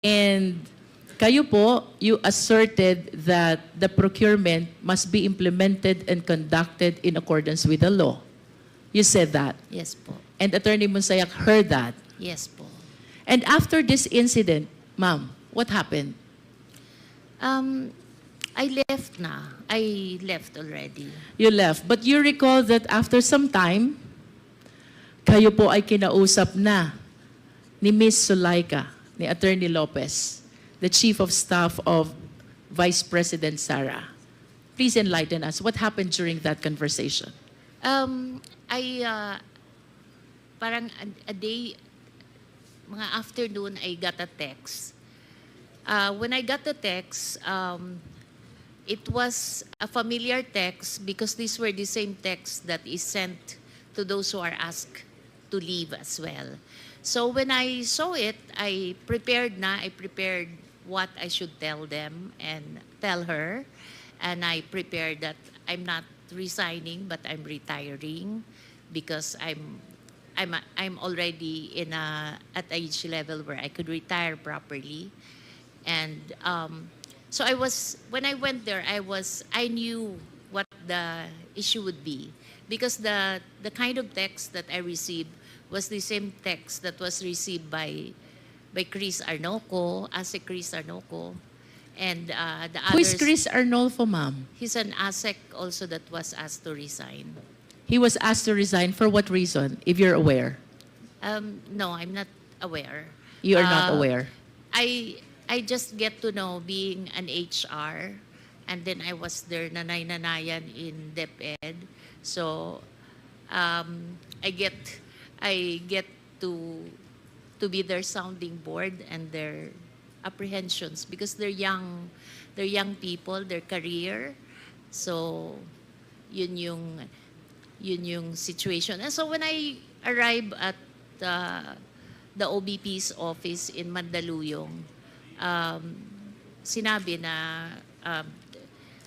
And kayo po, you asserted that the procurement must be implemented and conducted in accordance with the law. You said that. Yes po. And Attorney Monsayak heard that. Yes po. And after this incident, ma'am, what happened? I left na. I left already. You left. But you recall that after some time, kayo po ay kinausap na ni Ms. Zulaika, ni Attorney Lopez, the Chief of Staff of Vice President Sara. Please enlighten us. What happened during that conversation? Parang a day, mga afternoon, I got a text. When I got the text, it was a familiar text because these were the same texts that is sent to those who are asked to leave as well. So when I saw it, I prepared what I should tell them and tell her. And I prepared that I'm not resigning, but I'm retiring because I'm already at age level where I could retire properly. And so when I went there, I knew what the issue would be because the kind of text that I received was the same text that was received by Chris Arnoco, ASEC Chris Arnoco, and the others. Who is Chris Arnolfo, ma'am? He's an ASEC also that was asked to resign. He was asked to resign for what reason, if you're aware? No, I'm not aware. You are not aware? I just get to know being an HR, and then I was their nanay-nanayan in DepEd. So I get to be their sounding board and their apprehensions because they're young people, their career. So yun yung situation. And so when I arrived at the OVP's office in Mandaluyong, sinabi na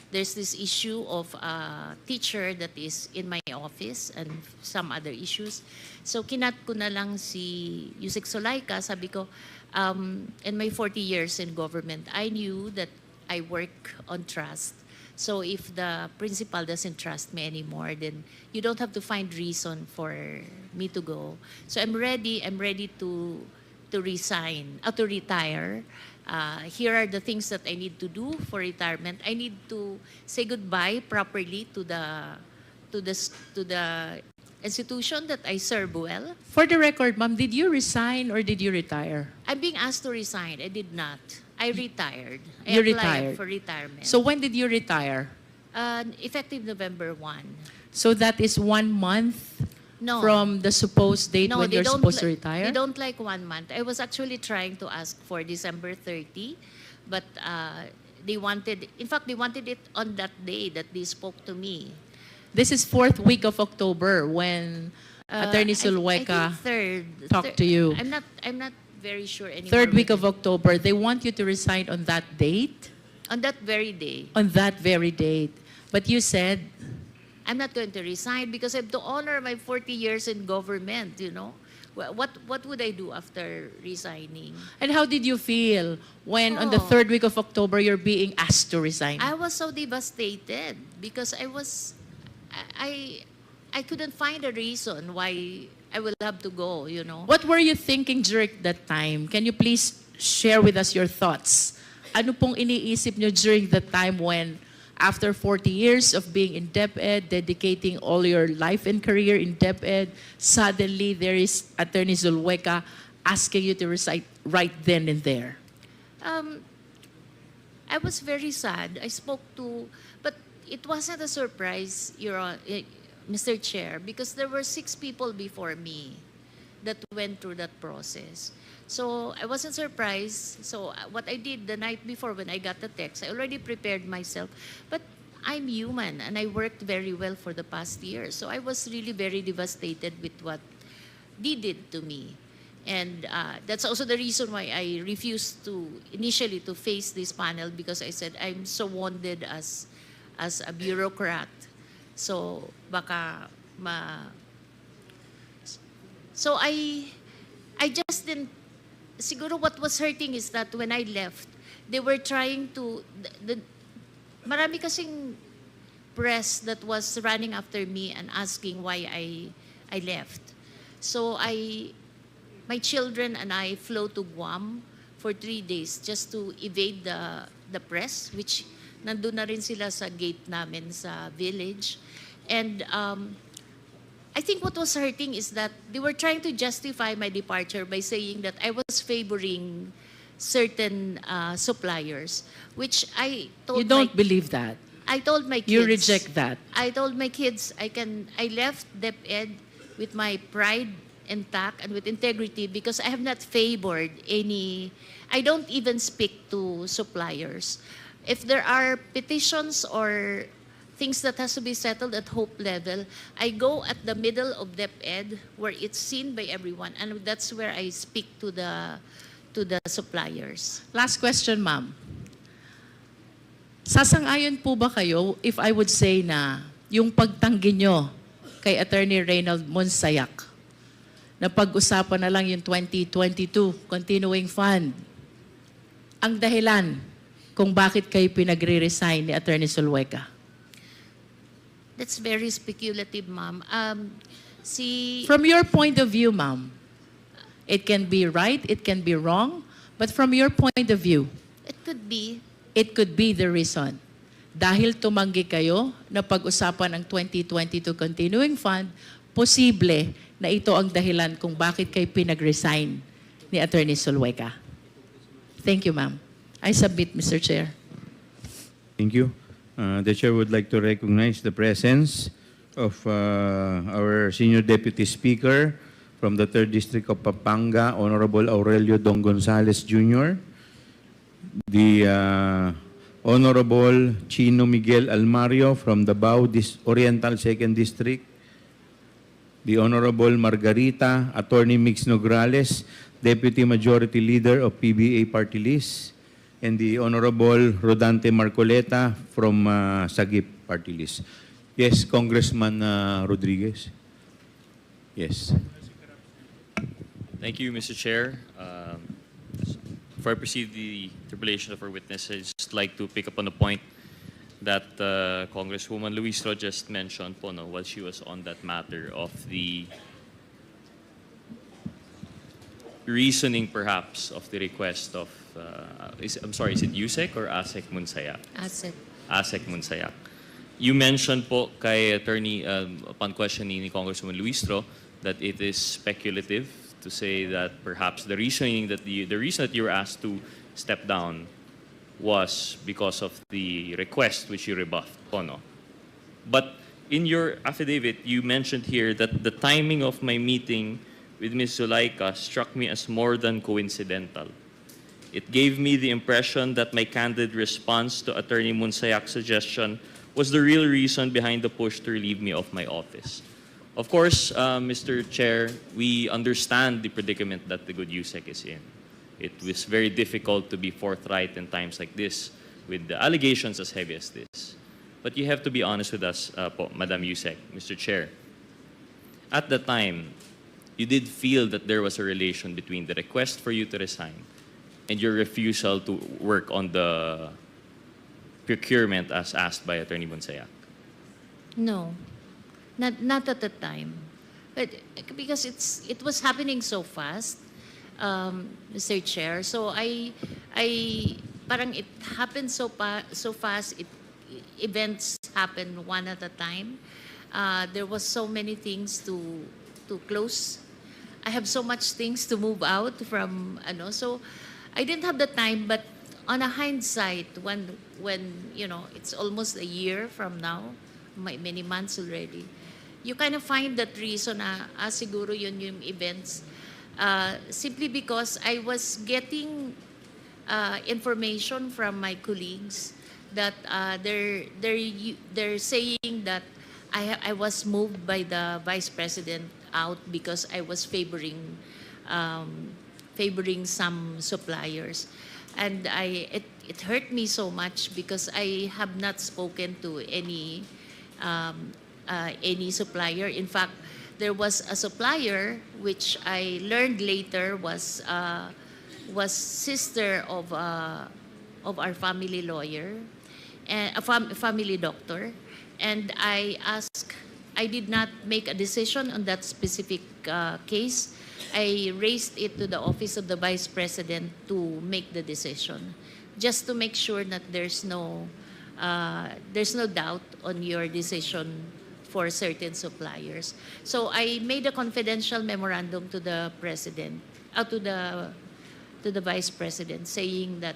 there's this issue of a teacher that is in my office and some other issues. So kinat ko na lang si Yusek Zulaika, sabi ko, in my 40 years in government, I knew that I work on trust. So if the principal doesn't trust me anymore, then you don't have to find reason for me to go. So I'm ready to resign, to retire. Here are the things that I need to do for retirement. I need to say goodbye properly to the institution that I serve well. For the record, ma'am, did you resign or did you retire? I'm being asked to resign. I did not. I retired. You applied retired for retirement. So when did you retire? Effective November 1. So that is 1 month No. from the supposed date when they you're don't supposed to li- retire? They don't like 1 month. I was actually trying to ask for December 30, but they wanted it on that day that they spoke to me. This is 4th week of October when Attorney Zulaika I think talked to you. I'm not very sure anymore. 3rd week of whether- October, they want you to resign on that date? on that very day. On that very date. But you said, I'm not going to resign because I have to honor my 40 years in government, you know. What would I do after resigning? and how did you feel when on the Oh. 3rd week of October you're being asked to resign? I was so devastated because I couldn't find a reason why I will have to go, you know. What were you thinking during that time? Can you please share with us your thoughts? Ano pong iniisip nyo during the time when after 40 years of being in DepEd, dedicating all your life and career in DepEd, suddenly there is Attorney Zulaika asking you to resign right then and there? I was very sad. But it wasn't a surprise, Mr. Chair, because there were 6 people before me that went through that process. So I wasn't surprised. So what I did the night before when I got the text, I already prepared myself. But I'm human and I worked very well for the past year. So I was really very devastated with what they did to me. And that's also the reason why I refused initially to face this panel because I said I'm so wounded as a bureaucrat. So baka So I just didn't siguro what was hurting is that when I left, they were trying to, marami kasing press that was running after me and asking why I left. So my children and I flew to Guam for 3 days just to evade the press, which nandun na rin sila sa gate namin sa village. And I think what was hurting is that they were trying to justify my departure by saying that I was favoring certain suppliers, which I told You don't believe that. I told my kids. You reject that. I told my kids I left DepEd with my pride intact and with integrity because I have not favored any. I don't even speak to suppliers. If there are petitions or things that has to be settled at Hope level, I go at the middle of DepEd where it's seen by everyone, and that's where I speak to the suppliers. Last question, ma'am. Sasang-ayon po ba kayo if I would say na yung pagtanggi nyo kay Attorney Reynald Monsayak na pag-usapan na lang yung 2022 continuing fund ang dahilan kung bakit kayo pinagre-resign ni Attorney Zulueta? That's very speculative, ma'am. From your point of view, ma'am, it can be right, it can be wrong, but from your point of view, it could be the reason. Dahil tumanggi kayo na pag-usapan ang 2022 Continuing Fund, posible na ito ang dahilan kung bakit kayo pinag-resign ni Attorney Zulueta. Thank you, ma'am. I submit, Mr. Chair. Thank you. The Chair would like to recognize the presence of our Senior Deputy Speaker from the 3rd District of Pampanga, Honorable Aurelio Dong Gonzales Jr., the Honorable Chino Miguel Almario from Davao Oriental 2nd District, the Honorable Margarita Attorney Mix Nograles, Deputy Majority Leader of PBA Party List, and the Honorable Rodante Marcoleta from Sagip Party List. Yes, Congressman Rodriguez. Yes. Thank you, Mr. Chair. Before I proceed the interpellation of our witness, I'd just like to pick up on the point that Congresswoman Luistro just mentioned po, no, while she was on that matter of the reasoning perhaps of the request of, I'm sorry, is it Yusek or Asek Munsayak? Asek Munsayak. You mentioned po kay Attorney, upon questioning ni Congresswoman Luistro, that it is speculative to say that perhaps the reason that you were asked to step down was because of the request which you rebuffed po, no? But in your affidavit, you mentioned here that the timing of my meeting with Ms. Zulaika struck me as more than coincidental. It gave me the impression that my candid response to Attorney Munsayak's suggestion was the real reason behind the push to relieve me of my office. Of course, Mr. Chair, we understand the predicament that the good USEC is in. It was very difficult to be forthright in times like this with the allegations as heavy as this. But you have to be honest with us, po, Madam USEC, Mr. Chair. At the time, you did feel that there was a relation between the request for you to resign and your refusal to work on the procurement as asked by Attorney Monsayak? No, not at the time. But because it was happening so fast, Mr. Chair. So parang it happened so fast. Events happen one at a time. There was so many things to close. I have so much things to move out from, so I didn't have the time. But on a hindsight, when it's almost a year from now, many months already, you kind of find that reason na siguro yun yung events. Simply because I was getting information from my colleagues that they're saying that I was moved by the Vice President out because I was favoring some suppliers, and it hurt me so much because I have not spoken to any supplier. In fact, there was a supplier which I learned later was was sister of our family lawyer, and a family doctor, and I did not make a decision on that specific case. I raised it to the office of the Vice President to make the decision, just to make sure that there's no doubt on your decision for certain suppliers. So I made a confidential memorandum to the President, to the Vice President, saying that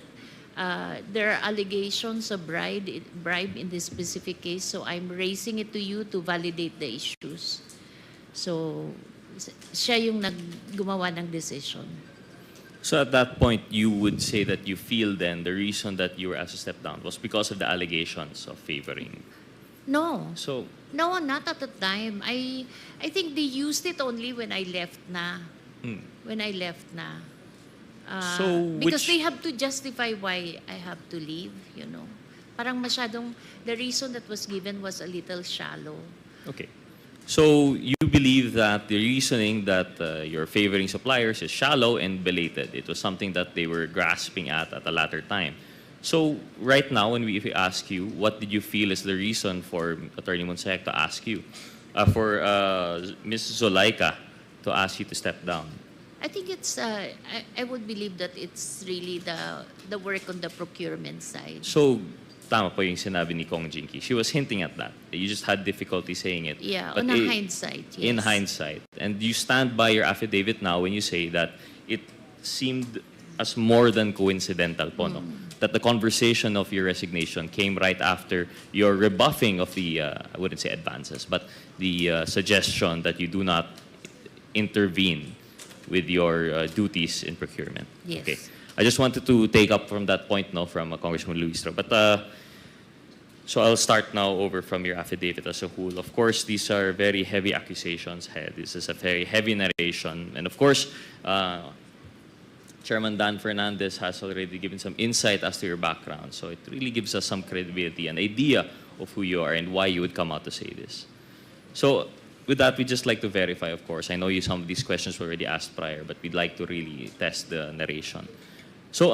there are allegations of bribe in this specific case, so I'm raising it to you to validate the issues. So, siya yung gumawa ng decision. So at that point, you would say that you feel then the reason that you were asked to step down was because of the allegations of favoring. No. So, No, not at the time. I think they used it only when I left na. When I left na. Because they have to justify why I have to leave, you know. Parang masyadong, the reason that was given was a little shallow. okay. So you believe that the reasoning that you're favoring suppliers is shallow and belated. It was something that they were grasping at a latter time. So right now, if we ask you, what did you feel is the reason for Attorney Monsayak to ask you, for Ms. Zolaika to ask you to step down? I think it's, I would believe that it's really the work on the procurement side. So, tama po yung sinabi ni Kong Jinky. She was hinting at that. You just had difficulty saying it. Yeah, But on a hindsight, yes. In hindsight. And you stand by your affidavit now when you say that it seemed as more than coincidental po, no? That the conversation of your resignation came right after your rebuffing of the, I wouldn't say advances, but the suggestion that you do not intervene with your duties in procurement. Yes. Okay. I just wanted to take up from that point, no, from Congressman Luistro. But so I'll start now over from your affidavit as a whole. Of course, these are very heavy accusations. This is a very heavy narration, and of course, Chairman Dan Fernandez has already given some insight as to your background. So it really gives us some credibility, an idea of who you are and why you would come out to say this. So with that, we'd just like to verify, of course. I know some of these questions were already asked prior, but we'd like to really test the narration. So,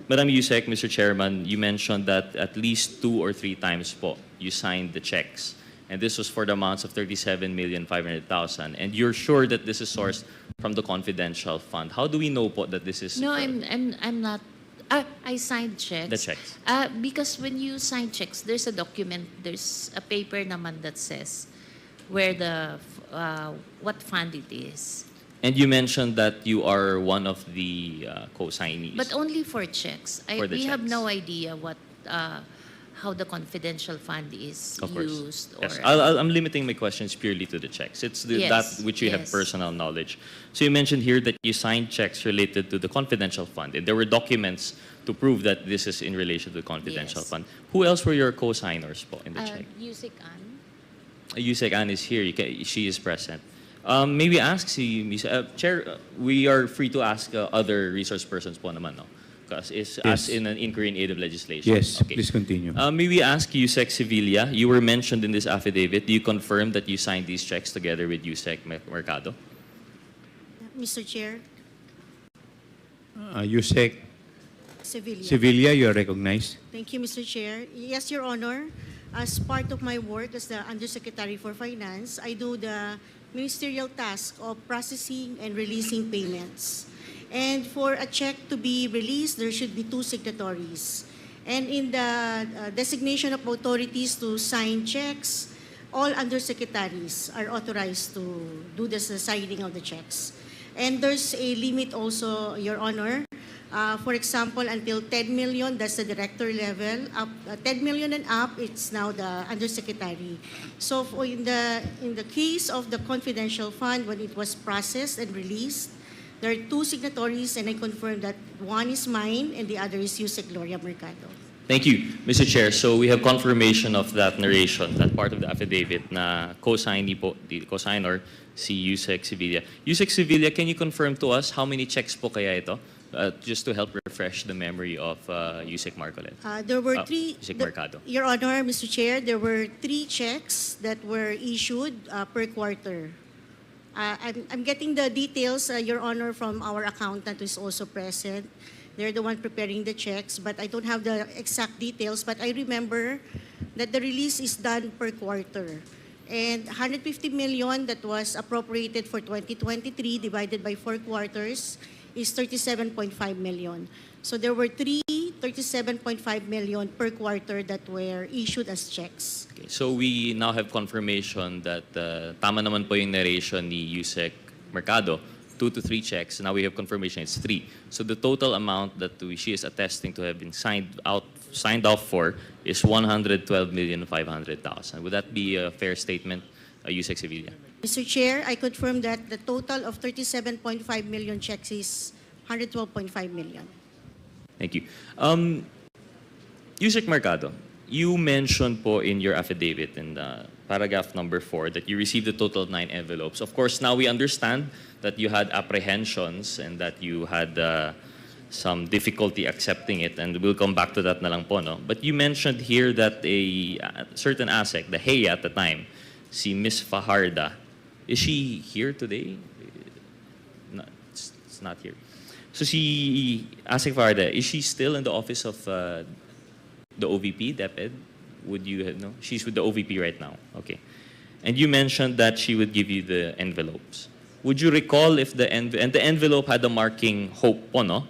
Madam Yusek, Mr. Chairman, you mentioned that at least 2 or 3 times po, you signed the checks. And this was for the amounts of 37,500,000. And you're sure that this is sourced from the confidential fund. How do we know po that this is... No, I'm not. I signed checks. The checks. Because when you sign checks, there's a document, there's a paper naman that says where what fund it is. And you mentioned that you are one of the co-signees. But only for checks. We have checks. no idea how the confidential fund is Of course. used. Yes. Or, I'm limiting my questions purely to the checks. It's Yes, that which you have yes. personal knowledge. So you mentioned here that you signed checks related to the confidential fund. And there were documents to prove that this is in relation to the confidential Yes. fund. Who else were your co-signers po in the check? Yusek Ann. Yusek Ann is here. She is present. Maybe ask si Ms. Chair, we are free to ask other resource persons po naman, no? Because it's as in an inquiry in aid of legislation. Yes, Okay. please continue. Maybe ask Yusek Sevilla. You were mentioned in this affidavit. Do you confirm that you signed these checks together with Yusek Mercado? Mr. Chair, Yusek Sevilla. Sevilla, you are recognized. Thank you, Mr. Chair. Yes, Your Honor. As part of my work as the Undersecretary for Finance, I do the ministerial task of processing and releasing payments. And for a check to be released, there should be 2 signatories. And in the designation of authorities to sign checks, all undersecretaries are authorized to do the signing of the checks. And there's a limit also, Your Honor. For example, until 10 million, that's the director level. Up 10 million and up, it's now the undersecretary. So in the case of the confidential fund, when it was processed and released, there are 2 signatories, and I confirm that one is mine and the other is Yusek Gloria Mercado. Thank you, Mr. Chair. So we have confirmation of that narration, that part of the affidavit na co-signee po, the co-signer, si Yusek Sevilla. Yusek Sevilla, can you confirm to us how many checks po kaya ito? Just to help refresh the memory of Yusek Marcolet. There were 3. Yusek Mercado. Your Honor, Mr. Chair, there were 3 checks that were issued per quarter. I'm getting the details, Your Honor, from our accountant who is also present. They're the one preparing the checks, but I don't have the exact details. But I remember that the release is done per quarter. And 150 million that was appropriated for 2023 divided by 4 quarters is 37.5 million. So there were 37.5 million per quarter that were issued as checks. Okay, so we now have confirmation that tama naman po yung narration ni Yusek Mercado, 2 to 3 checks. Now we have confirmation it's 3. So the total amount that she is attesting to have been signed off for is 112,500,000. Would that be a fair statement, Yusek Sevilla? Mr. Chair, I confirm that the total of 37.5 million checks is 112.5 million. Thank you. Yusek Mercado, you mentioned po in your affidavit in paragraph number 4 that you received a total of 9 envelopes. Of course, now we understand that you had apprehensions and that you had some difficulty accepting it, and we'll come back to that na lang po, no? But you mentioned here that a certain ASEC, the HEA at the time, si Miss Fajarda, is she here today? No, it's not here. So si ASEC Fajarda, is she still in the office of the OVP, DepEd? Would you know? She's with the OVP right now. Okay. And you mentioned that she would give you the envelopes. Would you recall if the envelope had the marking HOPE po, no?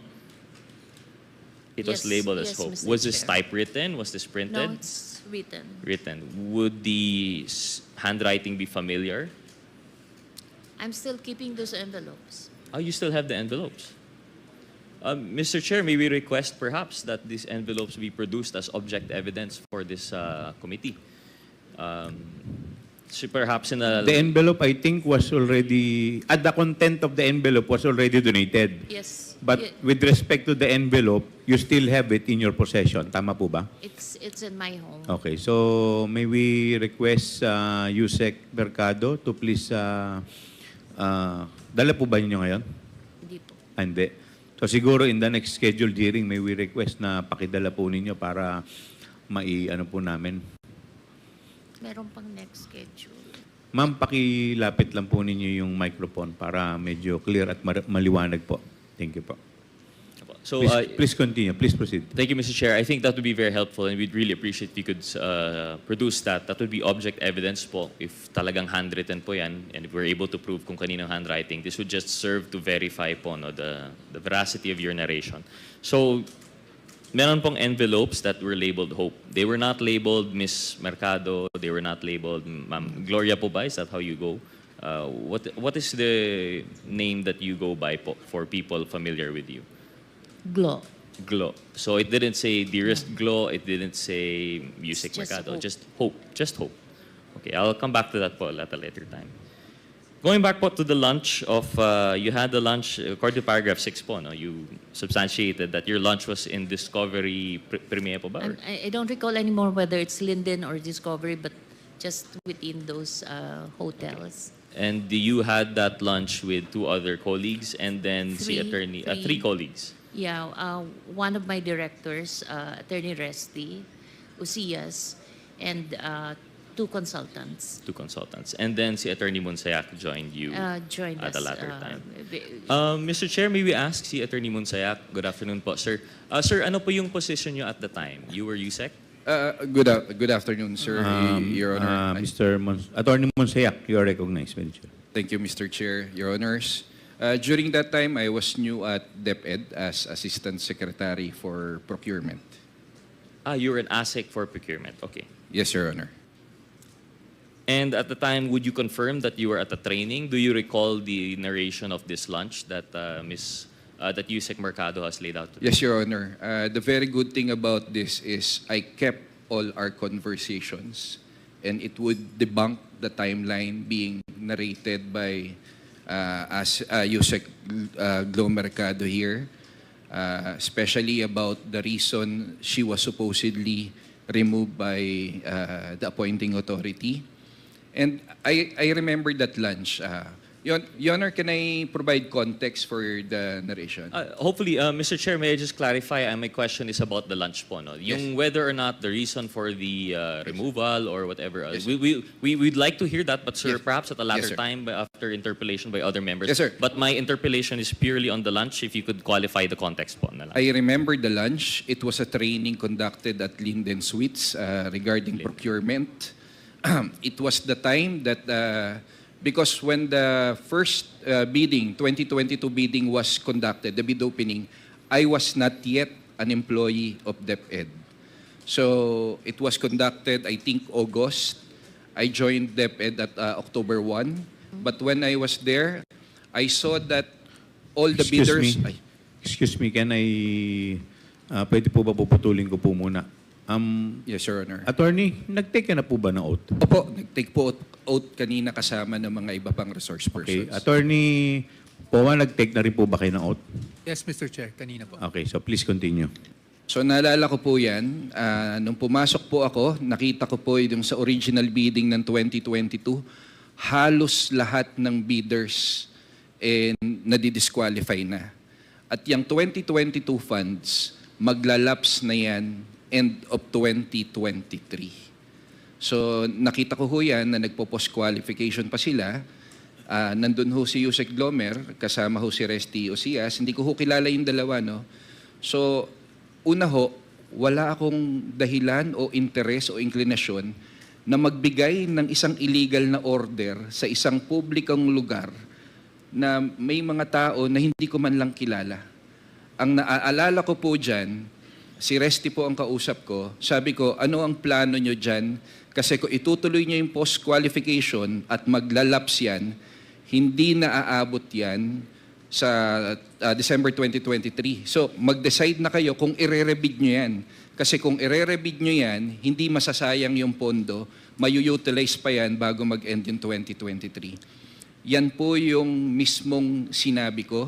It was Yes, labeled as yes, HOPE. Mr. Was this Chair. typewritten? Was this printed? No, it's written. Written. Would the handwriting be familiar? I'm still keeping those envelopes. Oh, you still have the envelopes. Mr. Chair, may we request perhaps that these envelopes be produced as object evidence for this committee? So perhaps in a... The envelope, I think, was already, the content of the envelope was already donated. Yes. But with respect to the envelope, you still have it in your possession. Tama po ba? It's in my home. Okay, so may we request Yusek Mercado to please, dala po ba ninyo ngayon? Hindi po. Hindi. So siguro in the next scheduled hearing, may we request na pakidala po ninyo para ano po namin. Meron pang next schedule. Ma'am, pakilapit lang po ninyo yung microphone para medyo clear at maliwanag po. Thank you po. So, Please continue. Please proceed. thank you, Mr. Chair. I think that would be very helpful and we'd really appreciate if you could produce that. That would be object evidence po if talagang handwritten po yan and if we're able to prove kung kaninong handwriting. This would just serve to verify po no, the veracity of your narration. So, meron pong envelopes that were labeled HOPE. They were not labeled Miss Mercado. They were not labeled Ma'am Gloria po ba? Is that how you go? What is the name that you go by po for people familiar with you? Glo. Glo. So it didn't say Dearest Glo, it didn't say Yusek Just Mercado, Hope. just Hope. Just Hope. Okay, I'll come back to that po at a later time. Going back po to the lunch of, you had the lunch, according to paragraph 6 po, no? You substantiated that your lunch was in Discovery Premier po ba? Or- I don't recall anymore whether it's Linden or Discovery, but just within those hotels. And you had that lunch with 2 other colleagues and then si Three. attorney, Three. 3 colleagues. Yeah, one of my directors, Attorney Resty, Ucias, and 2 consultants 2 consultants. And then si Attorney Monsayak joined you joined at us. a later time. Mr. Chair, may we ask si Attorney Monsayak? Good afternoon po, sir. Sir, ano po yung position nyo at the time? You were USEC? Good afternoon, sir, Your Honor. Attorney Monsayak, you are recognized, Mr. Chair. Thank you, Mr. Chair, Your Honors. During that time, I was new at DepEd as Assistant Secretary for Procurement. You were an ASEC for procurement. Okay. Yes, Your Honor. And at the time, would you confirm that you were at a training? Do you recall the narration of this lunch that that Yusek Mercado has laid out today? Yes, Your Honor. The very good thing about this is I kept all our conversations and it would debunk the timeline being narrated by Yusek Glo Mercado here, especially about the reason she was supposedly removed by the appointing authority. And I remember that lunch. Your Honor, can I provide context for the narration? Hopefully, Mr. Chair, may I just clarify? My question is about the lunch po. No? Yung whether or not the reason for the removal or whatever else. Yes. We'd like to hear that, but sir, Yes. perhaps at a later Yes, sir. time after interpellation by other members. Yes, sir. But my interpellation is purely on the lunch. If you could qualify the context po. Na lang. I remember the lunch. It was a training conducted at Linden Suites regarding procurement. It was the time that, because when the first bidding, 2022 bidding was conducted, the bid opening, I was not yet an employee of DepEd. So it was conducted, I think, August. I joined DepEd at October 1. But when I was there, I saw that all the bidders... Excuse me, can I... pwede po ba puputulin ko po muna? Yes, Your Honor. Attorney, nag-take ka na po ba ng oath? Opo, nag-take po oath kanina kasama ng mga iba pang resource Okay. persons. Attorney Powa, nag-take na rin po ba kayo ng oath? Yes, Mr. Chair. Kanina po. Okay, so please continue. So naalala ko po yan, nung pumasok po ako, nakita ko po yung sa original bidding ng 2022, halos lahat ng bidders nadidisqualify na. At yung 2022 funds, maglalaps na yan end of 2023. So nakita ko ho yan na nagpo-post qualification pa sila. Nandun ho si Yusek Glomer, kasama ho si Resty Osias. Hindi ko ho kilala yung dalawa, no? So, una ho, wala akong dahilan o interes o inclinasyon na magbigay ng isang illegal na order sa isang publikong lugar na may mga tao na hindi ko man lang kilala. Ang naaalala ko po dyan, si Resty po ang kausap ko, sabi ko, ano ang plano nyo dyan? Kasi kung itutuloy nyo yung post-qualification at maglalaps yan, hindi na aabot yan sa December 2023. So, mag-decide na kayo kung ire-rebid nyo yan. Kasi kung ire-rebid nyo yan, hindi masasayang yung pondo, mayu-utilize pa yan bago mag-end yung 2023. Yan po yung mismong sinabi ko.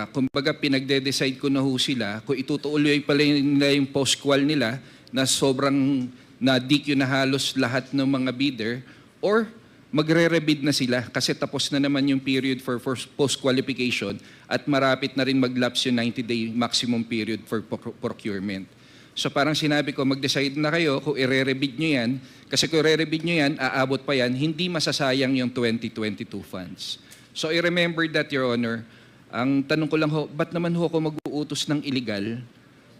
Kumbaga, pinagde-decide ko na ho sila kung itutuloy pala nila yung post-qual nila na sobrang na-DQ na halos lahat ng mga bidder or magre-rebid na sila kasi tapos na naman yung period for post-qualification at marapit na rin mag-lapse yung 90-day maximum period for procurement. So parang sinabi ko, mag-decide na kayo kung ire-rebid nyo yan kasi kung ire-rebid nyo yan, aabot pa yan, hindi masasayang yung 2022 funds. So I remember that, Your Honor. Ang tanong ko lang ho, ba't naman ho ako mag-uutos ng illegal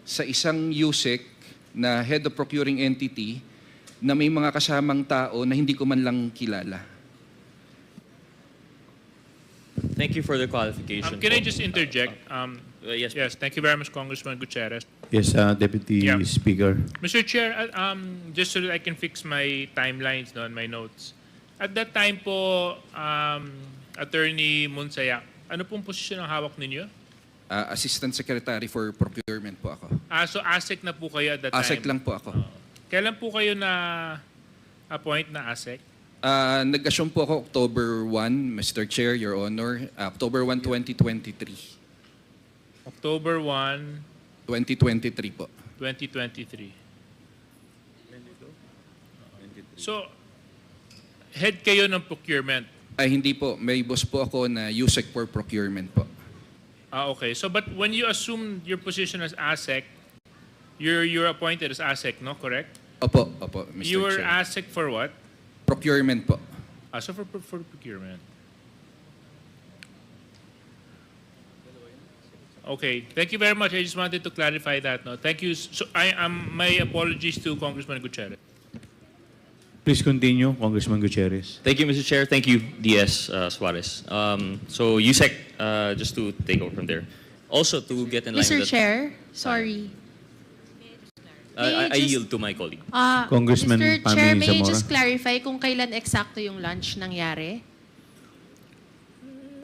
sa isang USEC na head of procuring entity na may mga kasamang tao na hindi ko man lang kilala? Thank you for the qualification. Can I po. just interject? Yes, Yes, thank you very much, Congressman Gutierrez. Yes, Deputy Yeah. Speaker. Mr. Chair, just so that I can fix my timelines no, and my notes. At that time po, Attorney Munsayak, ano pong posisyon ang hawak ninyo? Assistant Secretary for Procurement po ako. So ASEC na po kayo at that time? ASEC lang po ako. Kailan po kayo na-appoint na ASEC? Nag-assume po ako October 1, Mr. Chair, Your Honor. October 1, 2023. October 1, 2023 po. 2023. So, head kayo ng procurement? Ay, hindi po. May boss po ako na USEC for Procurement po. Okay. So, but when you assume your position as ASEC, you're appointed as ASEC, no? Correct? Opo, Mr. You were Chair. ASEC for what? Procurement po. So for procurement. Okay. Thank you very much. I just wanted to clarify that. No, thank you. So my apologies to Congressman Gutierrez. Please continue, Congressman Gutierrez. Thank you, Mr. Chair. Thank you, DS Suarez. So, Yusek, just to take over from there. Also, to get in line Mr. with that, Chair, sorry. I yield to my colleague. Congressman Mr. Pammy Chair, may you Zamora. just clarify kung kailan eksakto yung lunch nangyari?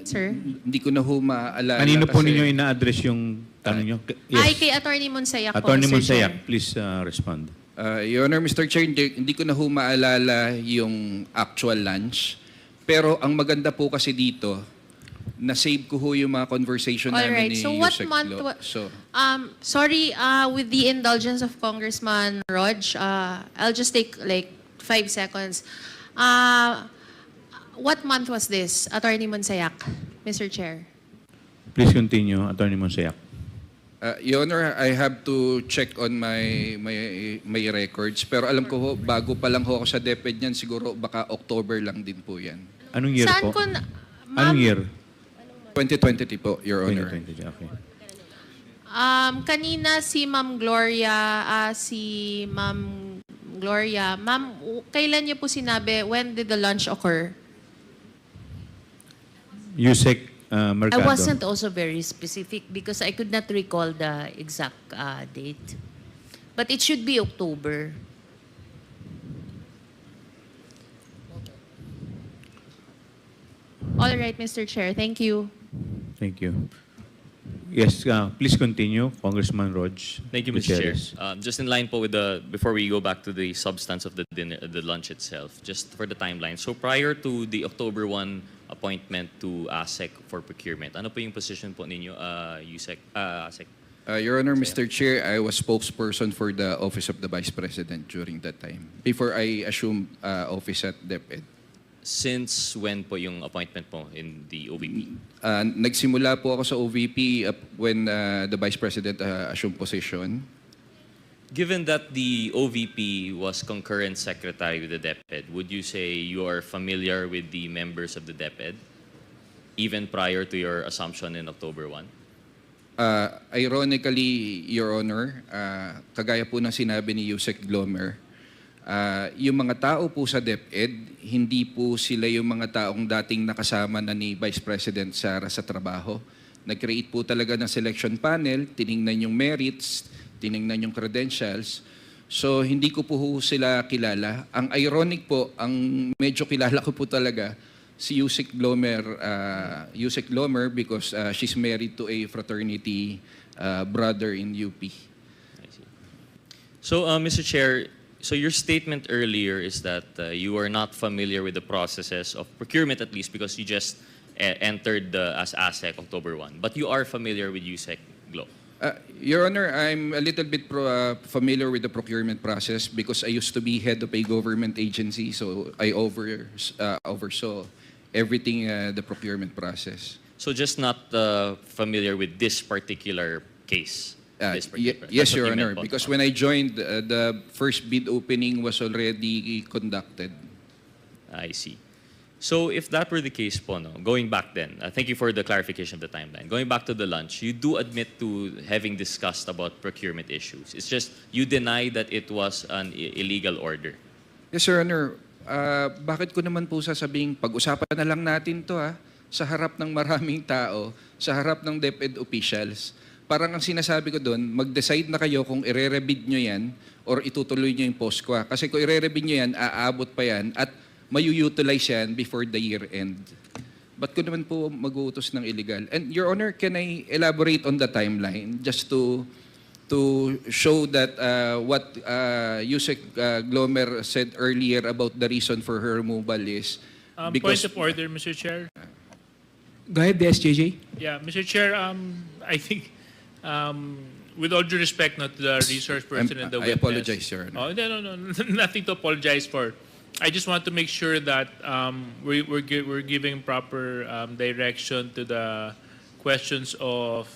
Sir? Hindi ko na ho maaalala. Kanino po kasi- ninyo ina-address yung tanong nyo? Ay, kay Attorney Monsayak po, Attorney Mr. Chair. Monsayak, please respond. Your Honor, Mr. Chair, hindi ko na ho maalala yung actual lunch. Pero ang maganda po kasi dito, na-save ko ho yung mga conversation namin Alright, ni so what Yusek month Lo. wa- sorry, with the indulgence of Congressman Rog, I'll just take like 5 seconds. What month was this, Attorney Monsayak, Mr. Chair? Please continue, Attorney Monsayak. Your Honor, I have to check on my records. Pero alam ko ho, bago pa lang ho ako sa DepEd niyan, siguro baka October lang din po yan. Anong year Saan po? ko Anong year? 2020 po, Your Honor. 2020, okay. Kanina si Ma'am Gloria, Ma'am, kailan niyo po sinabi, when did the lunch occur? Yusek I Mercado. wasn't also very specific because I could not recall the exact date. But it should be October. All right, Mr. Chair. Thank you. Thank you. Yes, please continue, Congressman Rog. Thank you, Mr. Chair. Gutierrez. Just in line po with before we go back to the substance of the dinner, the lunch itself, just for the timeline. So prior to the October 1 appointment to ASEC for procurement, ano po yung position po ninyo, ASEC? Your Honor, Mr. Chair, I was spokesperson for the Office of the Vice President during that time, before I assumed office at DepEd. Since when po yung appointment po in the OVP? Nagsimula po ako sa OVP when the Vice President assumed position. Given that the OVP was concurrent secretary with the DepEd, would you say you are familiar with the members of the DepEd, even prior to your assumption in October 1? Ironically, Your Honor, kagaya po ng sinabi ni Yusek Glomer, yung mga tao po sa DepEd, hindi po sila yung mga taong dating nakasama na ni Vice President Sara sa trabaho. Nag-create po talaga ng selection panel, tiningnan yung merits, tiningnan yung credentials. So, hindi ko po sila kilala. Ang ironic po, ang medyo kilala ko po talaga, si Yusek Glomer because she's married to a fraternity brother in UP. I see. So, Mr. Chair, so your statement earlier is that you are not familiar with the processes of procurement, at least because you just entered as ASEC October 1. But you are familiar with USEC Glo. Your Honor, I'm a little bit familiar with the procurement process because I used to be head of a government agency, so I oversaw everything the procurement process. So just not familiar with this particular case? Yes, Your Honor, because when I joined, the first bid opening was already conducted. I see. So if that were the case po, no, going back then, thank you for the clarification of the timeline. Going back to the lunch, you do admit to having discussed about procurement issues. It's just you deny that it was an illegal order. Yes, Your Honor. Bakit ko naman po sasabing pag-usapan na lang natin to sa harap ng maraming tao, sa harap ng DepEd officials. Parang ang sinasabi ko doon, mag-decide na kayo kung ire-rebid nyo yan or itutuloy nyo yung post-qua. Kasi kung ire-rebid nyo yan, aabot pa yan at mayu-utilize yan before the year end. Ba't ko naman po mag-uutos ng illegal? And Your Honor, can I elaborate on the timeline just to show that what Yusek Glomer said earlier about the reason for her removal is Point of order, Mr. Chair. Go ahead, the SJJ. Yeah, Mr. Chair, I think with all due respect not to the resource person and the I witness. apologize, Your Honor. Oh, no, nothing to apologize for. I just want to make sure that we're giving proper direction to the questions of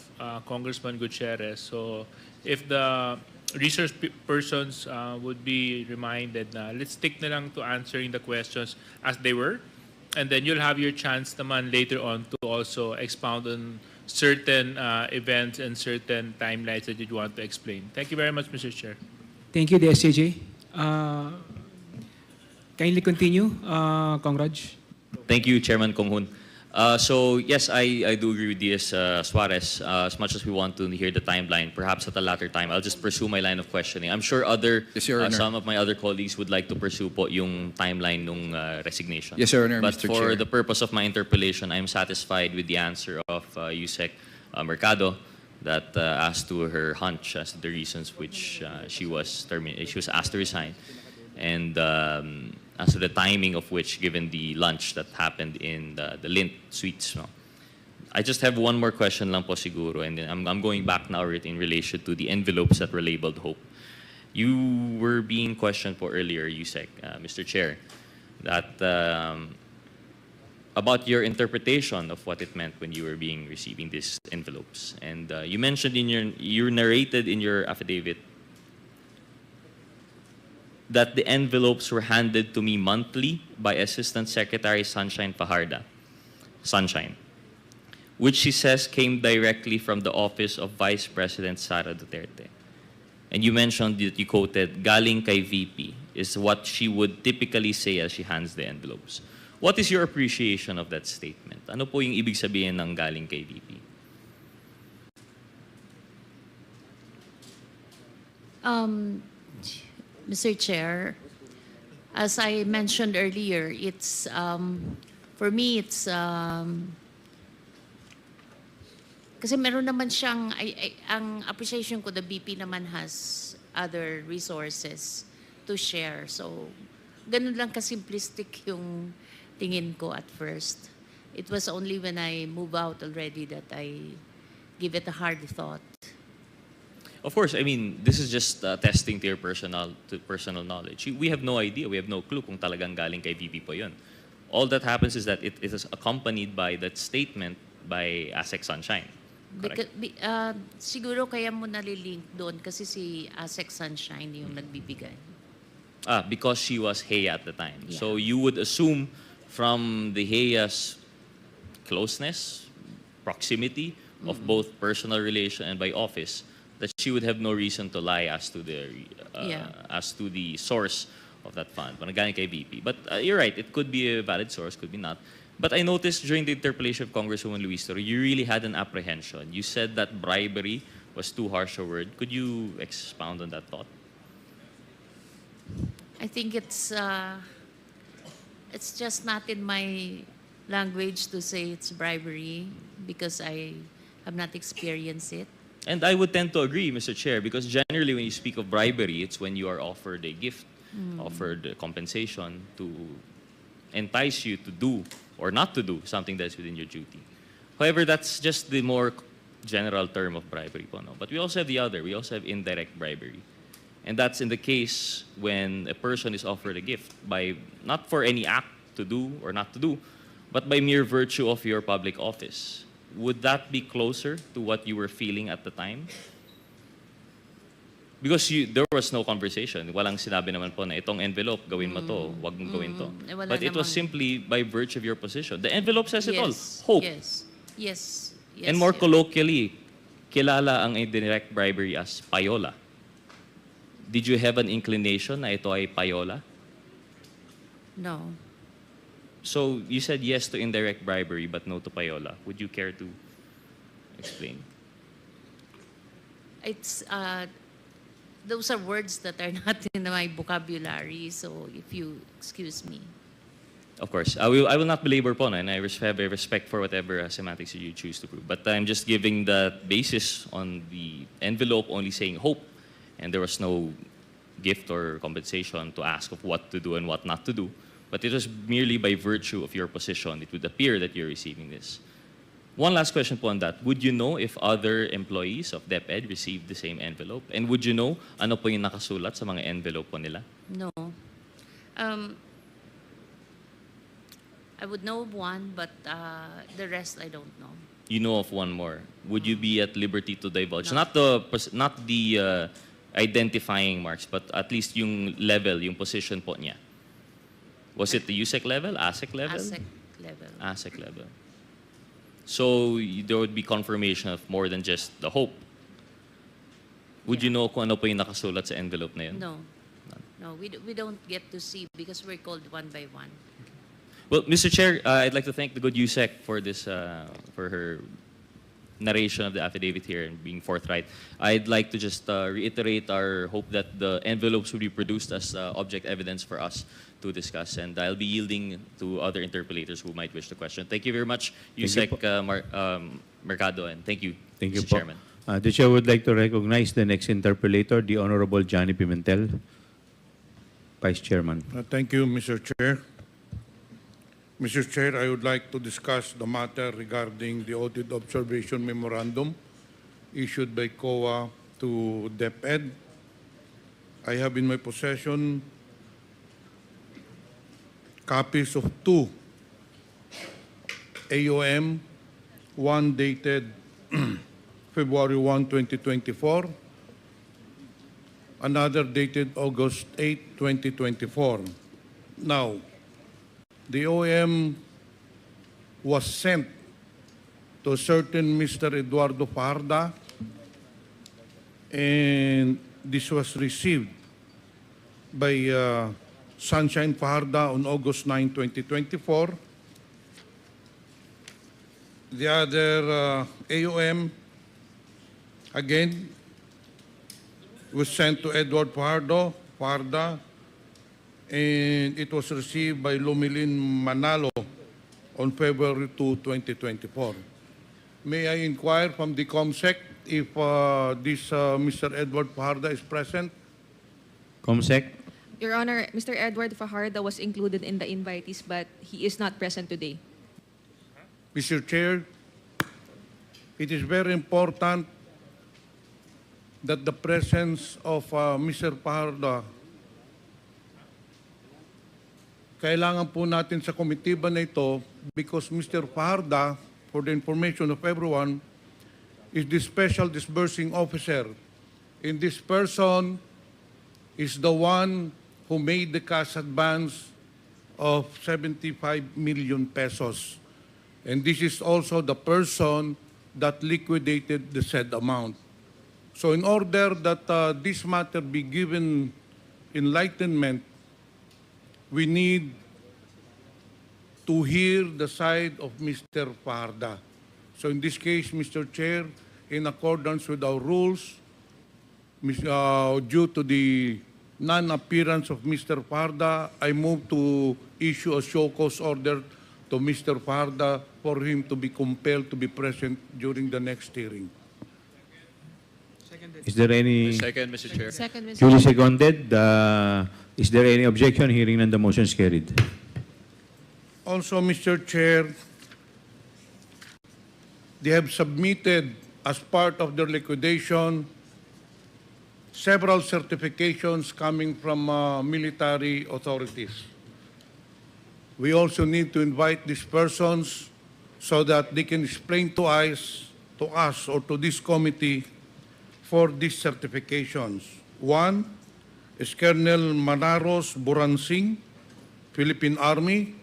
Congressman Gutierrez. So if the resource persons would be reminded na let's stick na lang to answering the questions as they were, and then you'll have your chance naman later on to also expound on certain events and certain timelines that you'd want to explain. Thank you very much, Mr. Chair. Thank you, the SJJ. Kindly continue, Congraj. Thank you, Chairman Konghun. So yes, I do agree with DS Suarez. As much as we want to hear the timeline, perhaps at a later time, I'll just pursue my line of questioning. I'm sure Yes, Your Honor. some of my other colleagues would like to pursue po yung timeline nung resignation. Yes, Your Honor, But Mr. for Chair. the purpose of my interpellation, I'm satisfied with the answer of Yusek Mercado that as to her hunch as to the reasons which she was asked to resign, and as to the timing of which, given the lunch that happened in the Lint Suites. No? I just have one more question lang po siguro, and then I'm going back now in relation to the envelopes that were labeled Hope. You were being questioned po earlier, Yusek, Mr. Chair, that about your interpretation of what it meant when you were receiving these envelopes. And you mentioned you narrated in your affidavit that the envelopes were handed to me monthly by Assistant Secretary Sunshine Fajarda, Sunshine, which she says came directly from the office of Vice President Sara Duterte. And you mentioned that you quoted, "Galing kay VP," is what she would typically say as she hands the envelopes. What is your appreciation of that statement? Ano po yung ibig sabihin ng galing kay VP? Mr. Chair, as I mentioned earlier, it's for me it's kasi meron naman siyang ang appreciation ko, the BP naman has other resources to share. So ganun lang kasimplistic yung tingin ko at first. It was only when I move out already that I give it a hard thought. Of course, I mean, this is just testing to your personal knowledge. We have no idea, we have no clue kung talagang galing kay VP po yun. All that happens is that it is accompanied by that statement by ASEC Sunshine. Because, siguro kaya mo nalilink doon kasi si ASEC Sunshine yung nagbibigay. Because she was Heya at the time. Yeah. So you would assume from the Heya's closeness, proximity of both personal relation and by office, that she would have no reason to lie as to the source of that fund. Galing kay VP. But you're right, it could be a valid source, could be not. But I noticed during the interpellation of Congresswoman Luistro, you really had an apprehension. You said that bribery was too harsh a word. Could you expound on that thought? I think it's just not in my language to say it's bribery because I have not experienced it. And I would tend to agree, Mr. Chair, because generally when you speak of bribery, it's when you are offered a gift, offered compensation to entice you to do or not to do something that's within your duty. However, that's just the more general term of bribery po, no? But we also have the other. We also have indirect bribery. And that's in the case when a person is offered a gift by not for any act to do or not to do, but by mere virtue of your public office. Would that be closer to what you were feeling at the time? Because there was no conversation. Walang sinabi naman po na itong envelope, gawin mo to, wag mong gawin to. Wala But it was namang- simply by virtue of your position. The envelope says it all. Yes, Hope. yes. And more yes. colloquially, kilala ang indirect bribery as payola. Did you have an inclination na ito ay payola? No. So you said yes to indirect bribery but no to payola. Would you care to explain? It's those are words that are not in my vocabulary, so if you excuse me. Of course. I will not belabor po, and I have a respect for whatever semantics you choose to prove. But I'm just giving the basis on the envelope only saying hope, and there was no gift or compensation to ask of what to do and what not to do. But it was merely by virtue of your position. It would appear that you're receiving this. One last question po on that. Would you know if other employees of DepEd received the same envelope? And would you know ano po yung nakasulat sa mga envelope po nila? No. I would know of one, but the rest I don't know. You know of one more. Would you be at liberty to divulge? No. Not the identifying marks, but at least yung level, yung position po niya. Was it the USEC level, ASEC level? ASEC level. ASEC level. So there would be confirmation of more than just the hope. Would you know kung ano po yung nakasulat sa envelope na yun? No. No, we don't get to see because we're called one by one. Well, Mr. Chair, I'd like to thank the good USEC for this, for her narration of the affidavit here and being forthright. I'd like to just reiterate our hope that the envelopes will be produced as object evidence for us to discuss, and I'll be yielding to other interpellators who might wish to question. Thank you very much, USEC Mercado, and thank you, Thank you Mr. po. Chairman. The Chair would like to recognize the next interpellator, the Honorable Johnny Pimentel, Vice Chairman. Thank you, Mr. Chair. Mr. Chair, I would like to discuss the matter regarding the audit observation memorandum issued by COA to DepEd. I have in my possession copies of two AOM, one dated February 1, 2024, another dated August 8, 2024. Now, the OM was sent to a certain Mr. Eduardo Parda, and this was received by Sunshine Parda on August 9, 2024. The other AOM, again, was sent to Edward Parda, and it was received by Lumilin Manalo on February 2, 2024. May I inquire from the COMSEC if this Mr. Edward Parda is present? COMSEC? Your Honor, Mr. Edward Fajardo was included in the invitees, but he is not present today. Mr. Chair, it is very important that the presence of Mr. Parda, kailangan po natin sa komitiba na ito because Mr. Parda, for the information of everyone, is the special disbursing officer. And this person is the one who made the cash advance of 75 million pesos. And this is also the person that liquidated the said amount. So in order that this matter be given enlightenment, we need to hear the side of Mr. Parda. So in this case, Mr. Chair, in accordance with our rules, due to the non-appearance of Mr. Parda, I move to issue a show cause order to Mr. Parda for him to be compelled to be present during the next hearing. Is there any... Second, Mr. Chair. Second, Mr. Duly Chair. seconded. Is there any objection? Hearing none, the motion is carried. Also, Mr. Chair, they have submitted as part of their liquidation several certifications coming from military authorities. We also need to invite these persons so that they can explain to us or to this committee for these certifications. One is Colonel Manaros Buransing, Philippine Army.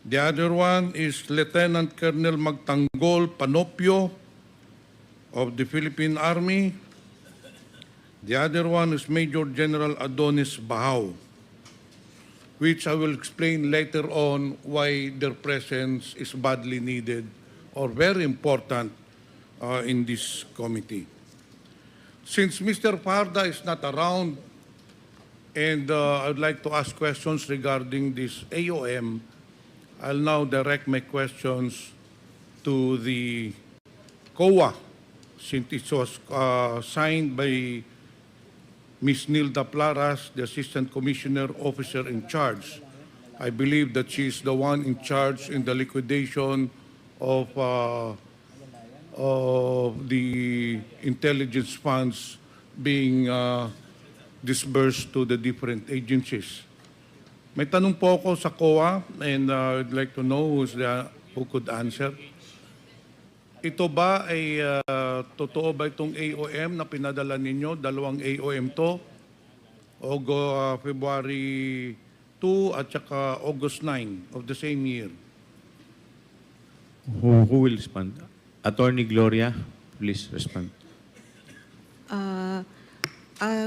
The other one is Lieutenant Colonel Magtanggol Panopio of the Philippine Army. The other one is Major General Adonis Bahao, which I will explain later on why their presence is badly needed or very important in this committee. Since Mr. Parda is not around, and I would like to ask questions regarding this AOM, I'll now direct my questions to the COA, since it was signed by Ms. Nilda Plaras, the Assistant Commissioner Officer in charge. I believe that she is the one in charge in the liquidation of the intelligence funds being disbursed to the different agencies. May tanong po ako sa COA, and I'd like to know who could answer. Ito ba ay totoo ba itong AOM na pinadala ninyo? Dalawang AOM to, February 2 at saka August 9 of the same year. Who will respond? Attorney Gloria, please respond.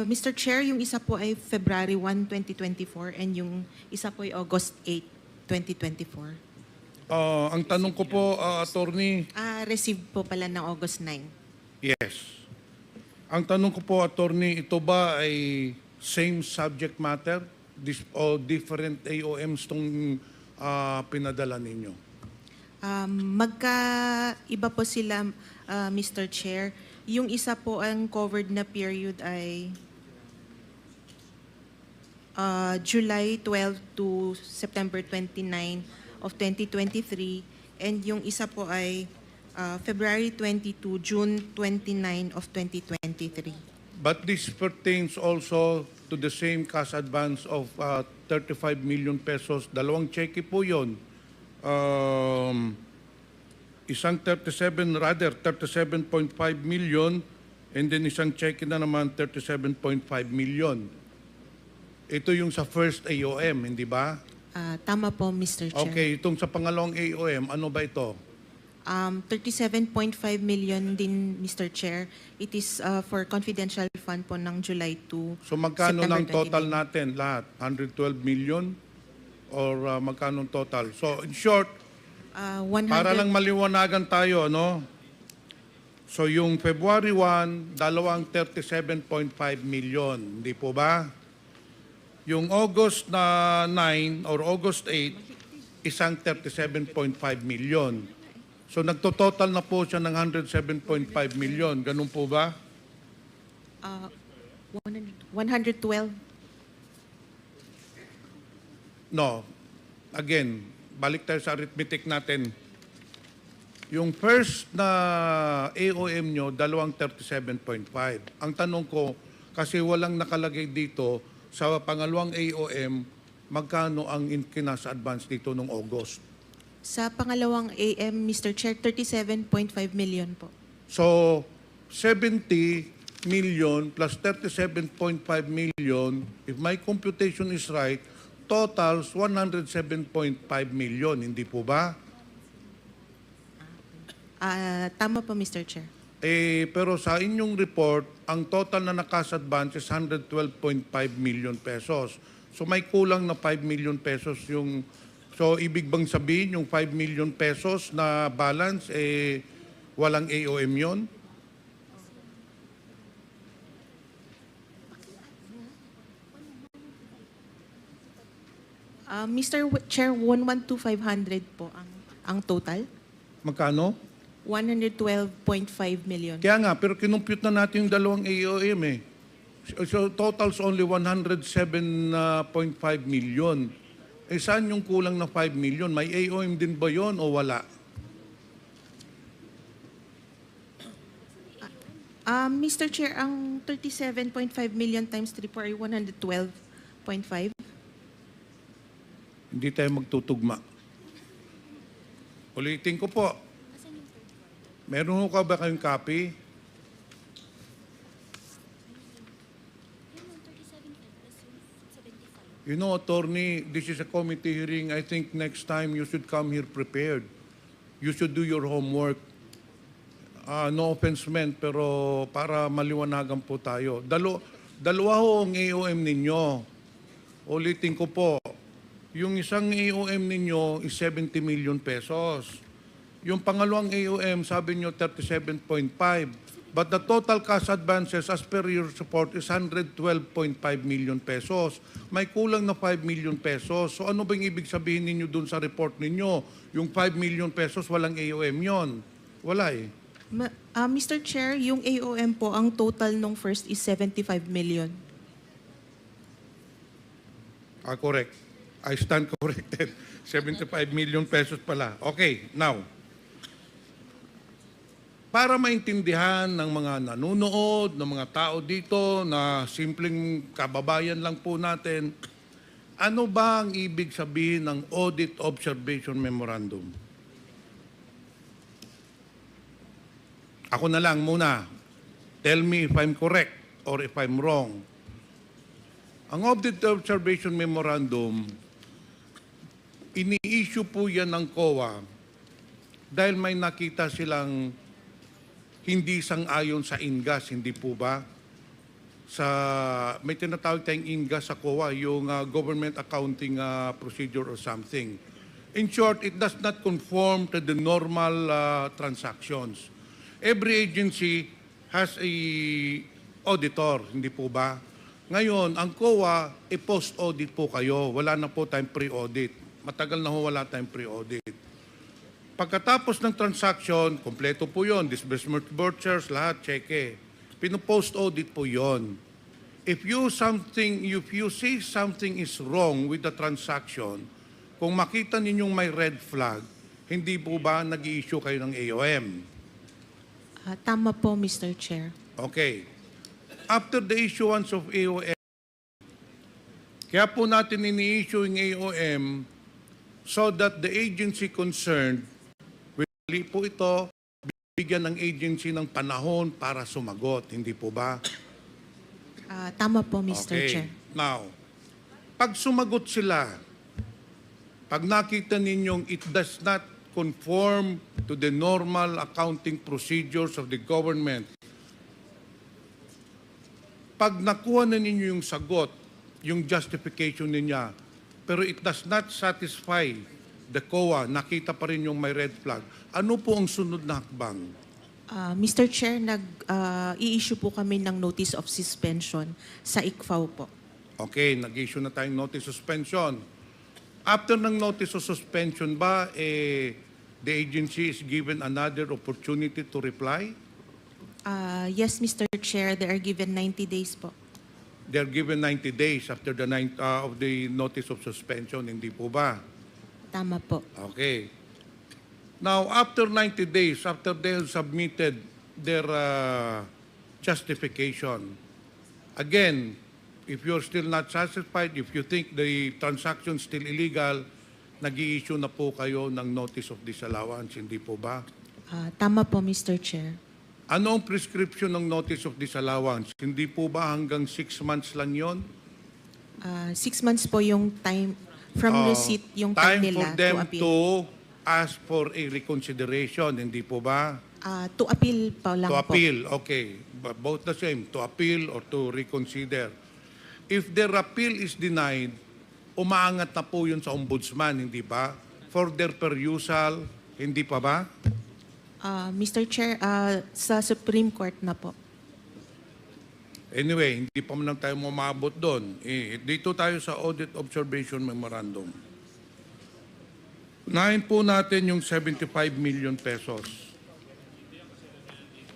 Mr. Chair, yung isa po ay February 1, 2024 and yung isa po ay August 8, 2024. Ang tanong ko po, Attorney... Received po pala ng August 9. Yes. Ang tanong ko po, Attorney, ito ba ay same subject matter o different AOMs itong pinadala ninyo? Magkaiba po sila, Mr. Chair. Yung isa po ang covered na period ay July 12 to September 29 of 2023, and yung isa po ay February 22, June 29 of 2023. But this pertains also to the same cash advance of 35 million pesos. Dalawang cheque po yun. isang 37.5 million, and then isang check na naman 37.5 million. Ito yung sa first AOM, hindi ba? Tama po, Mr. Chair. Okay, itong sa pangalawang AOM, ano ba ito? 37.5 million din, Mr. Chair. It is for confidential fund po ng July 2. So magkano September ng total 29. natin lahat? 112 million? Or magkano total? So in short, 100, para lang maliwanagan tayo, no? So yung February 1, dalawang 37.5 million, hindi po ba? Yung August na 9 or August 8, isang 37.5 million. So nagtototal na po siya ng 107.5 million. Ganun po ba? 112. No. Again, balik tayo sa arithmetic natin. Yung first na AOM nyo, dalawang 37.5. Ang tanong ko, kasi walang nakalagay dito, sa pangalawang AOM, magkano ang kinas advance dito noong August? Sa pangalawang AM, Mr. Chair, 37.5 million po. So, 70 million plus 37.5 million, if my computation is right, totals 107.5 million, hindi po ba? Tama po, Mr. Chair. Pero sa inyong report, ang total na nakas-advance is 112.5 million pesos. So may kulang na 5 million pesos yung... So ibig bang sabihin yung 5 million pesos na balance, walang AOM yun? Mr. Chair, 112,500 po ang total. Magkano? 112.5 million. Kaya nga, pero kinumpute na natin yung dalawang AOM eh. So totals only 107.5 million. Saan yung kulang na 5 million? May AOM din ba yon o wala? Mr. Chair, ang 37.5 million times 3 po ay 112.5. Hindi tayo magtutugma. Ulitin ko po. Meron ka ba kayong copy? You know, attorney, this is a committee hearing. I think next time you should come here prepared. You should do your homework. No offense meant, pero para maliwanagan po tayo. Dalawa ho ang AOM ninyo. Ulitin ko po. Yung isang AOM ninyo is 70 million pesos. Yung pangalawang AOM, sabi nyo 37.5. But the total cash advances as per your report is 112.5 million pesos. May kulang na 5 million pesos. So ano bang ibig sabihin ninyo dun sa report ninyo? Yung 5 million pesos, walang AOM yon. Wala eh. Mr. Chair, yung AOM po, ang total nung first is 75 million. Correct. I stand corrected. 75 million pesos pala. Okay, now. Para maintindihan ng mga nanonood, ng mga tao dito na simpleng kababayan lang po natin, ano ba ang ibig sabihin ng Audit Observation Memorandum? Ako na lang muna. Tell me if I'm correct or if I'm wrong. Ang Audit Observation Memorandum, ini-issue po yan ng COA dahil may nakita silang hindi sang-ayon sa INGAS, hindi po ba? May tinatawag tayong INGAS sa COA, yung Government Accounting Procedure or something. In short, it does not conform to the normal transactions. Every agency has a auditor, hindi po ba? Ngayon, ang COA, post-audit po kayo. Wala na po tayong pre-audit. Matagal na ho wala tayong pre-audit. Pagkatapos ng transaction, kompleto po yon, disbursement vouchers, lahat, cheque. Pino-post-audit po yon. If you see something is wrong with the transaction, kung makita ninyong may red flag, hindi po ba nag-i-issue kayo ng AOM? Tama po, Mr. Chair. Okay. After the issuance of AOM, kaya po natin ini-issue yung AOM so that the agency concerned, mali po ito, bigyan ng agency ng panahon para sumagot, hindi po ba? Tama po, Mr. Chair. Now, pag sumagot sila, pag nakita ninyong it does not conform to the normal accounting procedures of the government, pag nakuha na ninyo yung sagot, yung justification niya, pero it does not satisfy the COA, nakita pa rin yung may red flag, ano po ang sunod na hakbang? Mr. Chair, i-issue po kami ng notice of suspension sa ICFAO po. Okay, nag-issue na tayong notice suspension. After ng notice of suspension ba, the agency is given another opportunity to reply? Yes, Mr. Chair, they are given 90 days po. They are given 90 days after the of the notice of suspension, hindi po ba? Tama po. Okay. Now, after 90 days, after they have submitted their justification, again, if you're still not satisfied, if you think the transaction is still illegal, nag-i-issue na po kayo ng notice of disallowance, hindi po ba? Tama po, Mr. Chair. Ano ang prescription ng notice of disallowance? Hindi po ba hanggang 6 months lang yon? 6 months po yung time from receipt, yung time for nila them to appeal. to ask for a reconsideration, hindi po ba? To appeal pa lang To po. appeal, okay. But both the same, to appeal or to reconsider. If their appeal is denied, umaangat na po yun sa ombudsman, hindi ba? For their perusal, hindi pa ba? Mr. Chair, sa Supreme Court na po. Anyway, hindi pa man lang tayo mamabot doon. Dito tayo sa Audit Observation Memorandum. Unahin po natin yung 75 million pesos.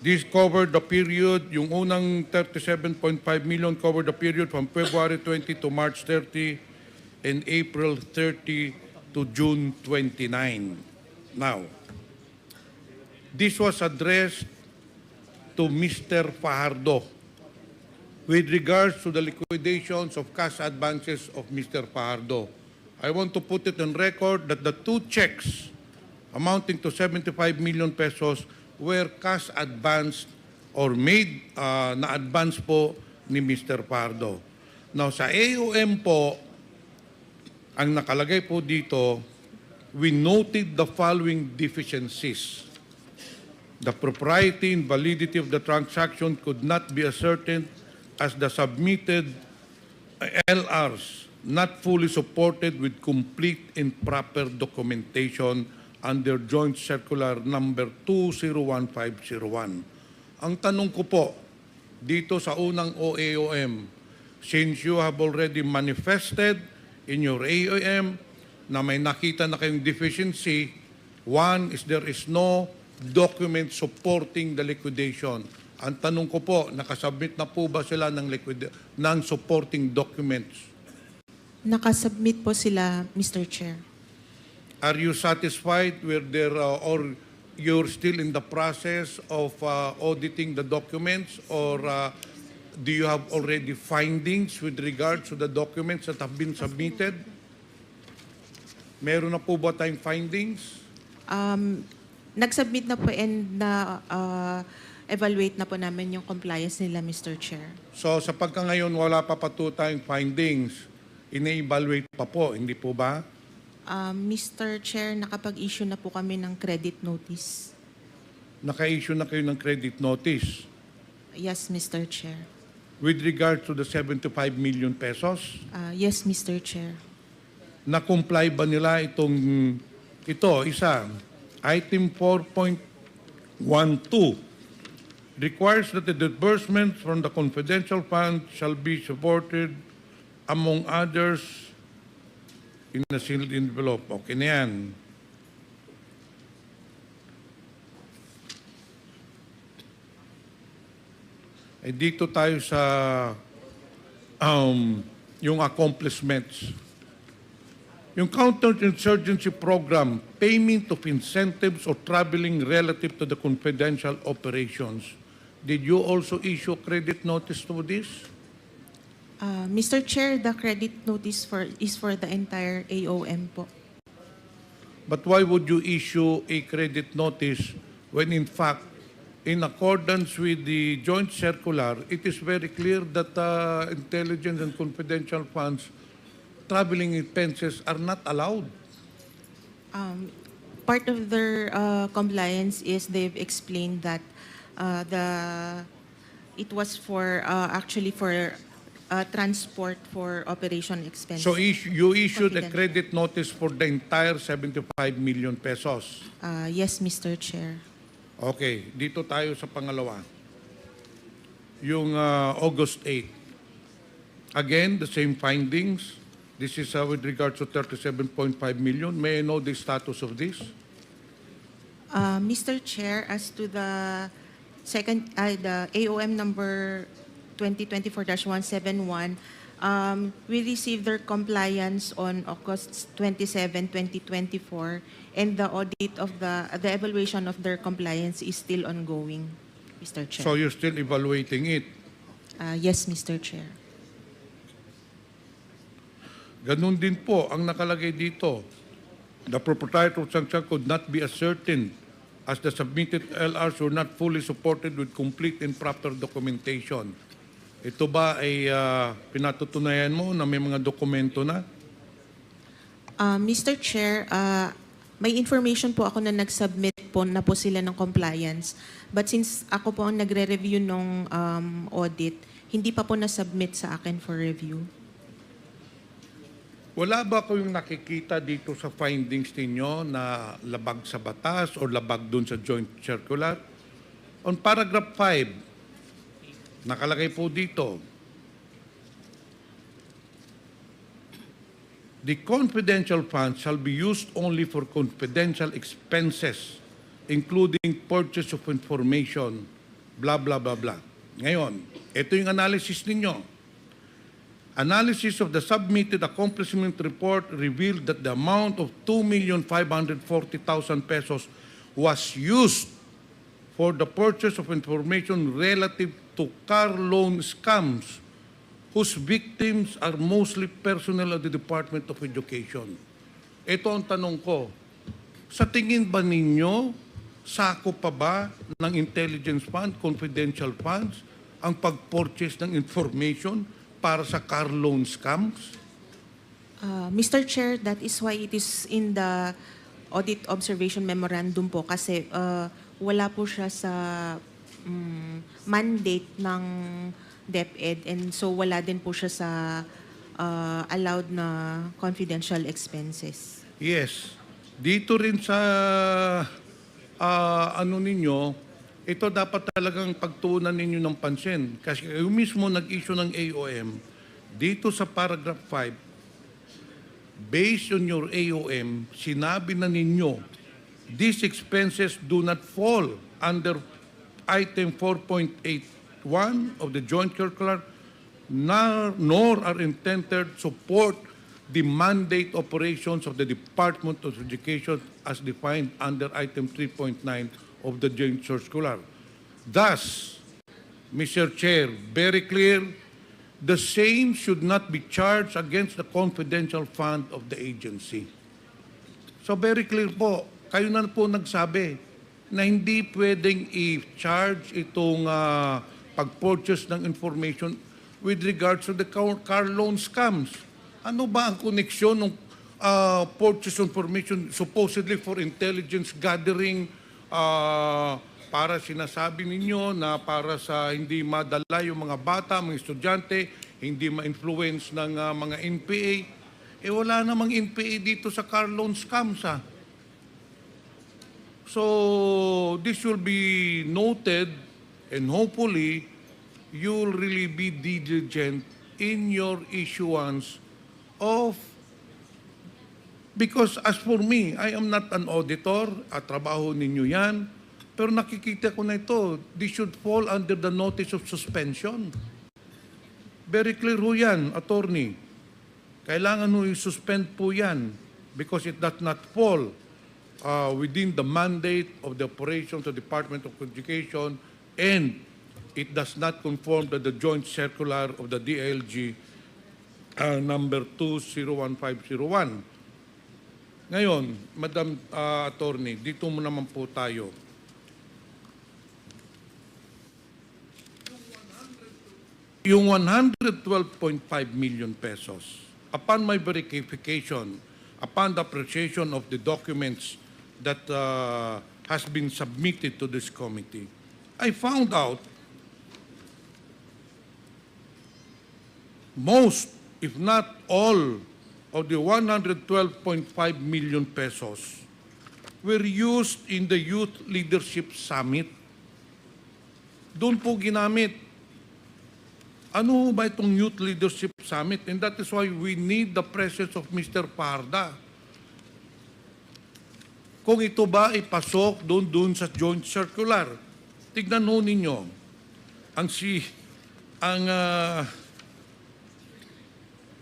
This covered the period, yung unang 37.5 million covered the period from February 20 to March 30 and April 30 to June 29. Now, this was addressed to Mr. Fajardo with regards to the liquidations of cash advances of Mr. Fajardo. I want to put it on record that the two checks amounting to 75 million pesos were cash advanced or made na advance po ni Mr. Fajardo. Now, sa AOM po, ang nakalagay po dito, we noted the following deficiencies. The propriety and validity of the transaction could not be ascertained as the submitted LRs not fully supported with complete and proper documentation under Joint Circular Number 201501. Ang tanong ko po, dito sa unang OAOM, since you have already manifested in your AOM na may nakita na kayong deficiency, one is there is no document supporting the liquidation. Ang tanong ko po, nakasubmit na po ba sila ng supporting documents? Nakasubmit po sila, Mr. Chair. Are you satisfied with their, or you're still in the process of auditing the documents, or do you have already findings with regards to the documents that have been submitted? Meron na po ba tayong findings? Nag-submit na po and evaluate na po namin yung compliance nila, Mr. Chair. So sa pagka-ngayon, wala pa po tayong findings. Ine-evaluate pa po, hindi po ba? Mr. Chair, nakapag-issue na po kami ng credit notice. Naka-issue na kayo ng credit notice. Yes, Mr. Chair. With regard to the 75 million pesos, Yes, Mr. Chair. na-comply ba nila ito, isa, item 4.12, requires that the disbursements from the confidential fund shall be supported, among others, in a sealed envelope. Okay na yan. Dito tayo sa yung accomplishments. Yung counterinsurgency program, payment of incentives or traveling relative to the confidential operations. Did you also issue credit notice to this? Mr. Chair, the credit notice is for the entire AOM po. But why would you issue a credit notice when in fact, in accordance with the joint circular, it is very clear that intelligence and confidential funds traveling expenses are not allowed? Part of their compliance is they've explained that it was for actually for transport for operation expenses. So you issued a Confidential. credit notice for the entire 75 million pesos. Yes, Mr. Chair. Okay, dito tayo sa pangalawa. Yung August 8. Again, the same findings. This is with regards to 37.5 million. May I know the status of this? Mr. Chair, as to the second, the AOM number 2024-171, we received their compliance on August 27, 2024, and the audit of the evaluation of their compliance is still ongoing, Mr. Chair. So you're still evaluating it. Yes, Mr. Chair. Ganun din po ang nakalagay dito. The proprietor of sanction could not be ascertained as the submitted LRs were not fully supported with complete and proper documentation. Ito ba ay pinatutunayan mo na may mga dokumento na? Mr. Chair, may information po ako na nag-submit po na po sila ng compliance. But since ako po ang nagre-review ng audit, hindi pa po na-submit sa akin for review. Wala ba kayong nakikita dito sa findings ninyo na labag sa batas o labag dun sa joint circular? On paragraph 5, nakalagay po dito, the confidential funds shall be used only for confidential expenses, including purchase of information, blah, blah, blah, blah. Ngayon, ito yung analysis ninyo. Analysis of the submitted accomplishment report revealed that the amount of 2,540,000 pesos was used for the purchase of information relative to car loan scams whose victims are mostly personnel of the Department of Education. Ito ang tanong ko. Sa tingin ba ninyo, sakop pa ba ng intelligence fund, confidential funds, ang pag-purchase ng information para sa car loan scams? Mr. Chair, that is why it is in the audit observation memorandum po kasi wala po siya sa mandate ng DepEd and so wala din po siya sa allowed na confidential expenses. Yes. Dito rin sa ano ninyo, ito dapat talagang pagtuunan ninyo ng pansin. Kasi kayo mismo nag-issue ng AOM, dito sa paragraph 5, based on your AOM, sinabi na ninyo, these expenses do not fall under item 4.81 of the joint circular, nor are intended to support the mandate operations of the Department of Education as defined under item 3.9 of the joint circular. Thus, Mr. Chair, very clear, the same should not be charged against the confidential fund of the agency. So very clear po, kayo na po nagsabi na hindi pwedeng i-charge itong pag-purchase ng information with regards to the car loan scams. Ano ba ang koneksyon ng purchase information supposedly for intelligence gathering, para sinasabi ninyo na para sa hindi madala yung mga bata, mga estudyante, hindi ma-influence ng mga NPA. Wala namang NPA dito sa car loan scams. So, this will be noted and hopefully, you'll really be diligent in your issuance of. Because as for me, I am not an auditor, at trabaho ninyo yan, pero nakikita ko na ito, this should fall under the notice of suspension. Very clear ho yan, attorney. Kailangan ho i-suspend po yan because it does not fall within the mandate of the operations of the Department of Education and it does not conform to the joint circular of the DILG number 201501. Ngayon, Madam Attorney, dito mo naman po tayo. Yung 112.5 million pesos, upon my verification, upon the appreciation of the documents that has been submitted to this committee, I found out most, if not all, of the 112.5 million pesos were used in the Youth Leadership Summit. Doon po ginamit. Ano ba itong Youth Leadership Summit? And that is why we need the presence of Mr. Parda. Kung ito ba ipasok doon sa joint circular, tignan ho ninyo,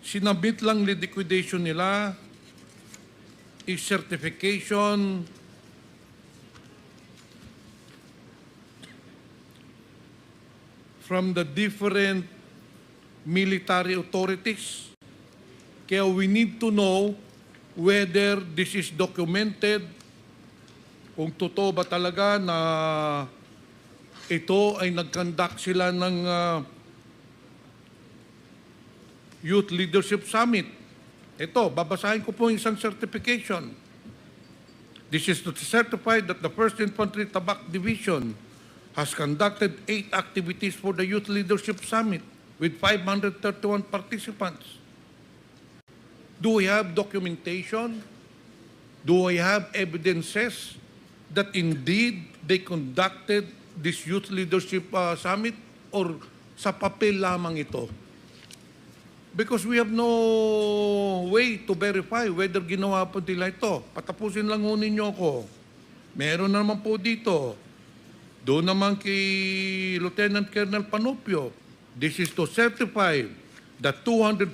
sinabit lang liquidation nila is certification from the different military authorities. Kaya we need to know whether this is documented, kung totoo ba talaga na ito ay nag-conduct sila ng Youth Leadership Summit. Ito, babasahin ko po yung isang certification. This is to certify that the 1st Infantry Tabak Division has conducted 8 activities for the Youth Leadership Summit with 531 participants. Do we have documentation? Do we have evidences that indeed they conducted this Youth Leadership Summit, or sa papel lamang ito? Because we have no way to verify whether ginawa po nila ito. Patapusin lang ho ninyo ako. Meron naman po dito. Doon naman kay Lieutenant Colonel Panopio. This is to certify that 205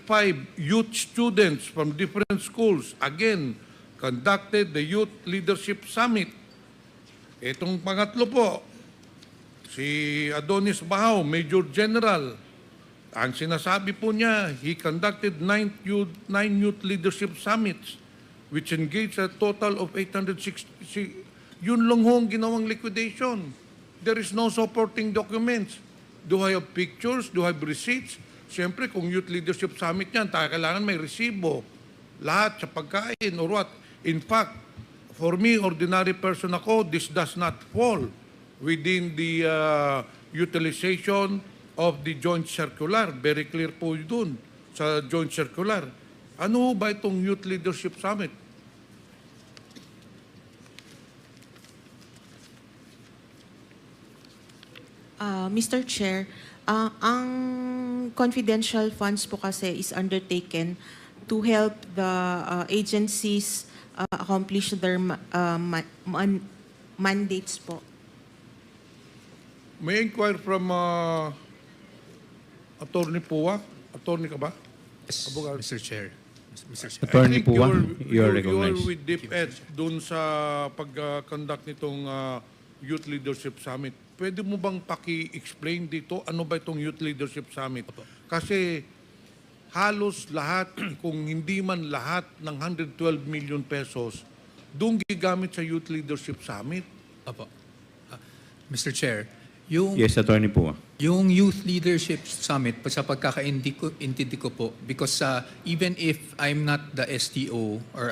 youth students from different schools, again, conducted the Youth Leadership Summit. Itong pangatlo po, si Adonis Bahaw, Major General. Ang sinasabi po niya, he conducted 9 youth leadership summits which engaged a total of 860. Yun lang ho ang ginawang liquidation. There is no supporting documents. Do I have pictures? Do I have receipts? Siyempre, kung youth leadership summit yan, kailangan may resibo. Lahat sa pagkain or what. In fact, for me, ordinary person ako, this does not fall within the utilization of the joint circular. Very clear po dun sa joint circular. Ano ba itong Youth Leadership Summit? Mr. Chair, ang confidential funds po kasi is undertaken to help the agencies accomplish their mandates po. May inquire from Attorney Puwa. Attorney ka ba? Yes, Abogado. Mr. Chair. Mr. Chair. Attorney Puwa, you are you are recognized. with DepEd dun sa pag-conduct nitong Youth Leadership Summit. Pwede mo bang paki-explain dito ano ba itong Youth Leadership Summit? Kasi halos lahat, kung hindi man lahat ng 112 million pesos, doon gigamit sa Youth Leadership Summit. Opo. Mr. Chair, Yes, Attorney Puwa. yung Youth Leadership Summit, sa pagkakaintindi ko po, because even if I'm not the STO, or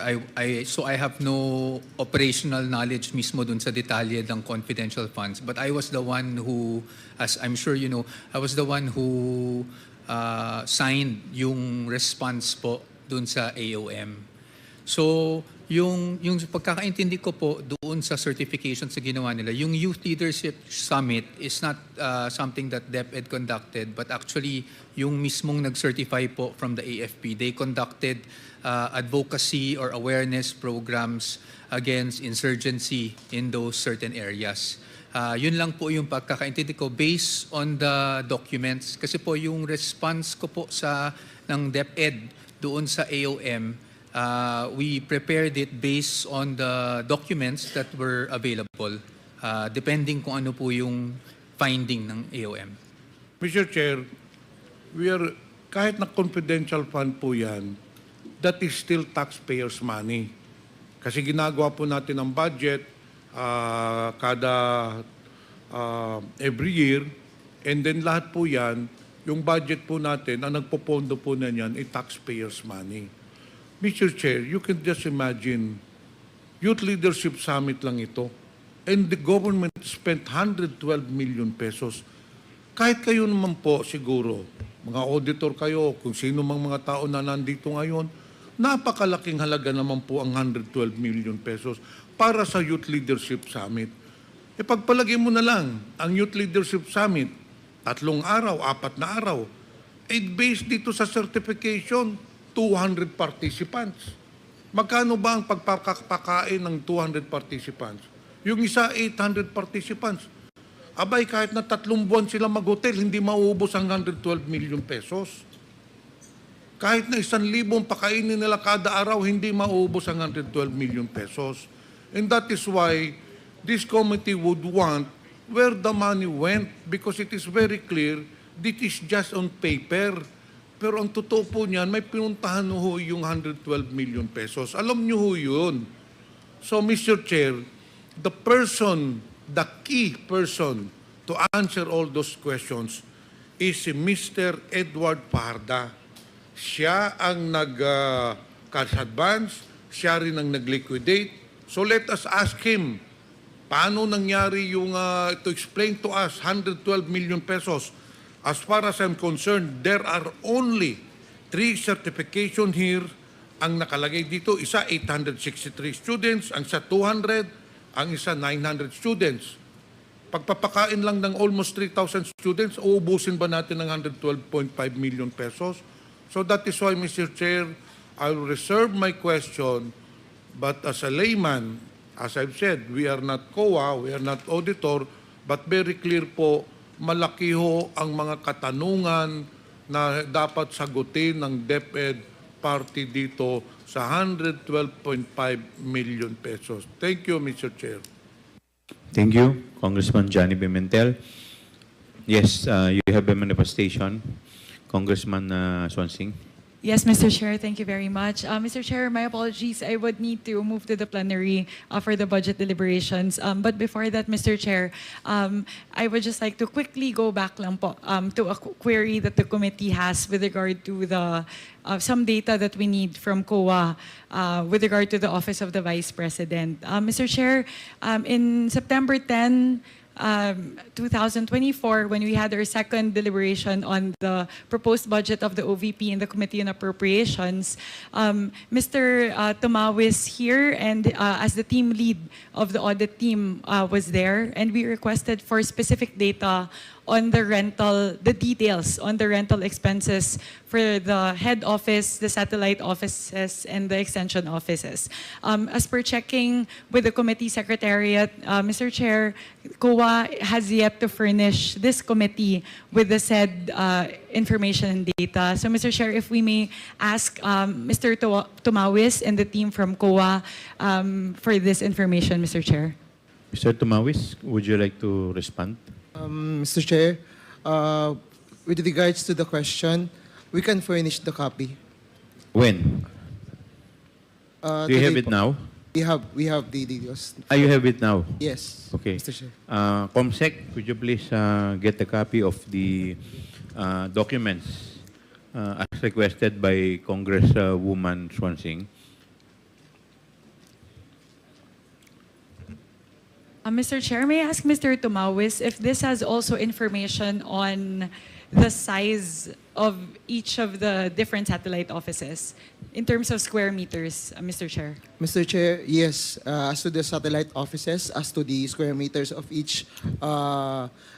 so I have no operational knowledge mismo dun sa detalye ng confidential funds, but I was the one who, as I'm sure you know, I was the one who signed yung response po dun sa AOM. So, yung pagkakaintindi ko po doon sa certification sa ginawa nila, yung Youth Leadership Summit is not something that DepEd conducted, but actually yung mismong nag-certify po from the AFP. They conducted advocacy or awareness programs against insurgency in those certain areas. Yun lang po yung pagkakaintindi ko based on the documents. Kasi po yung response ko po ng DepEd doon sa AOM, we prepared it based on the documents that were available, depending kung ano po yung finding ng AOM. Mr. Chair, kahit na confidential fund po yan, that is still taxpayers' money. Kasi ginagawa po natin ang budget kada every year, and then lahat po yan, yung budget po natin, ang nagpopondo po na yan, ay taxpayers' money. Mr. Chair, you can just imagine, Youth Leadership Summit lang ito, and the government spent 112 million pesos. Kahit kayo naman po siguro, mga auditor kayo, kung sino mang mga tao na nandito ngayon, napakalaking halaga naman po ang 112 million pesos para sa Youth Leadership Summit. E pagpalagay mo na lang, ang Youth Leadership Summit, 3 araw, 4 na araw, ay based dito sa certification, 200 participants. Magkano ba ang pagpapakain ng 200 participants? Yung isa, 800 participants. Abay, kahit na 3 buwan sila mag-hotel, hindi mauubos ang 112 million pesos. Kahit na 1,000 pakainin nila kada araw, hindi mauubos ang 112 million pesos. And that is why this committee would want where the money went, because it is very clear this is just on paper. Pero ang totoo po niyan, may pinuntahan ho yung 112 million pesos. Alam niyo ho yun. So, Mr. Chair, the key person to answer all those questions is si Mr. Edward Parda. Siya ang nag-cash advance, siya rin ang nag-liquidate. So let us ask him, paano nangyari yung, to explain to us, 112 million pesos. As far as I'm concerned, there are only 3 certification here ang nakalagay dito. Isa 863 students, ang isa 200, ang isa 900 students. Pagpapakain lang ng almost 3,000 students, uubusin ba natin ng 112.5 million pesos? So that is why, Mr. Chair, I will reserve my question, but as a layman, as I've said, we are not COA, we are not auditor, but very clear po, malaki ho ang mga katanungan na dapat sagutin ng DepEd party dito sa 112.5 million pesos. Thank you, Mr. Chair. Thank you, Congressman Johnny Pimentel. Yes, you have a manifestation. Congressman Swansing. Yes, Mr. Chair, thank you very much. Mr. Chair, my apologies. I would need to move to the plenary for the budget deliberations. But before that, Mr. Chair, I would just like to quickly go back lang po, to a query that the committee has with regard to the some data that we need from COA with regard to the Office of the Vice President. Mr. Chair, in September 10, 2024, when we had our second deliberation on the proposed budget of the OVP in the Committee on Appropriations, Mr. Tomawis here and as the team lead of the audit team was there, and we requested for specific data on the rental, the details on the rental expenses for the head office, the satellite offices, and the extension offices. As per checking with the committee secretariat, Mr. Chair, COA has yet to furnish this committee with the said information and data. So, Mr. Chair, if we may ask Mr. Tomawis and the team from COA for this information, Mr. Chair. Mr. Tomawis, would you like to respond? Mr. Chair, with regards to the question, we can furnish the copy. When? Do you have it now? We have the details. You have it now? Yes. Okay. Mr. Chair. Comsec, could you please get a copy of the documents as requested by Congresswoman Swansing? Mr. Chair, may I ask Mr. Tomawis if this has also information on the size of each of the different satellite offices in terms of square meters, Mr. Chair? Mr. Chair, yes. As to the satellite offices, as to the square meters of each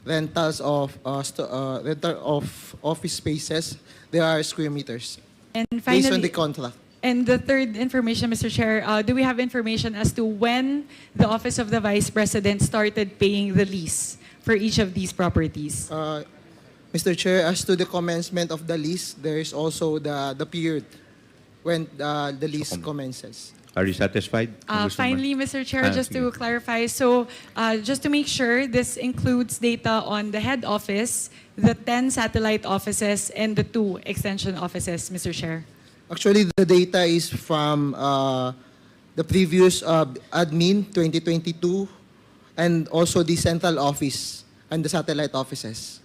rentals of rental of office spaces, there are square meters. And based finally, on the contract. and the third information, Mr. Chair, do we have information as to when the Office of the Vice President started paying the lease for each of these properties? Mr. Chair, as to the commencement of the lease, there is also the period when the lease commences. Are you satisfied? Finally, Mr. Chair, just to clarify, so just to make sure, this includes data on the head office, the 10 satellite offices, and the 2 extension offices, Mr. Chair. Actually, the data is from the previous admin 2022, and also the central office and the satellite offices.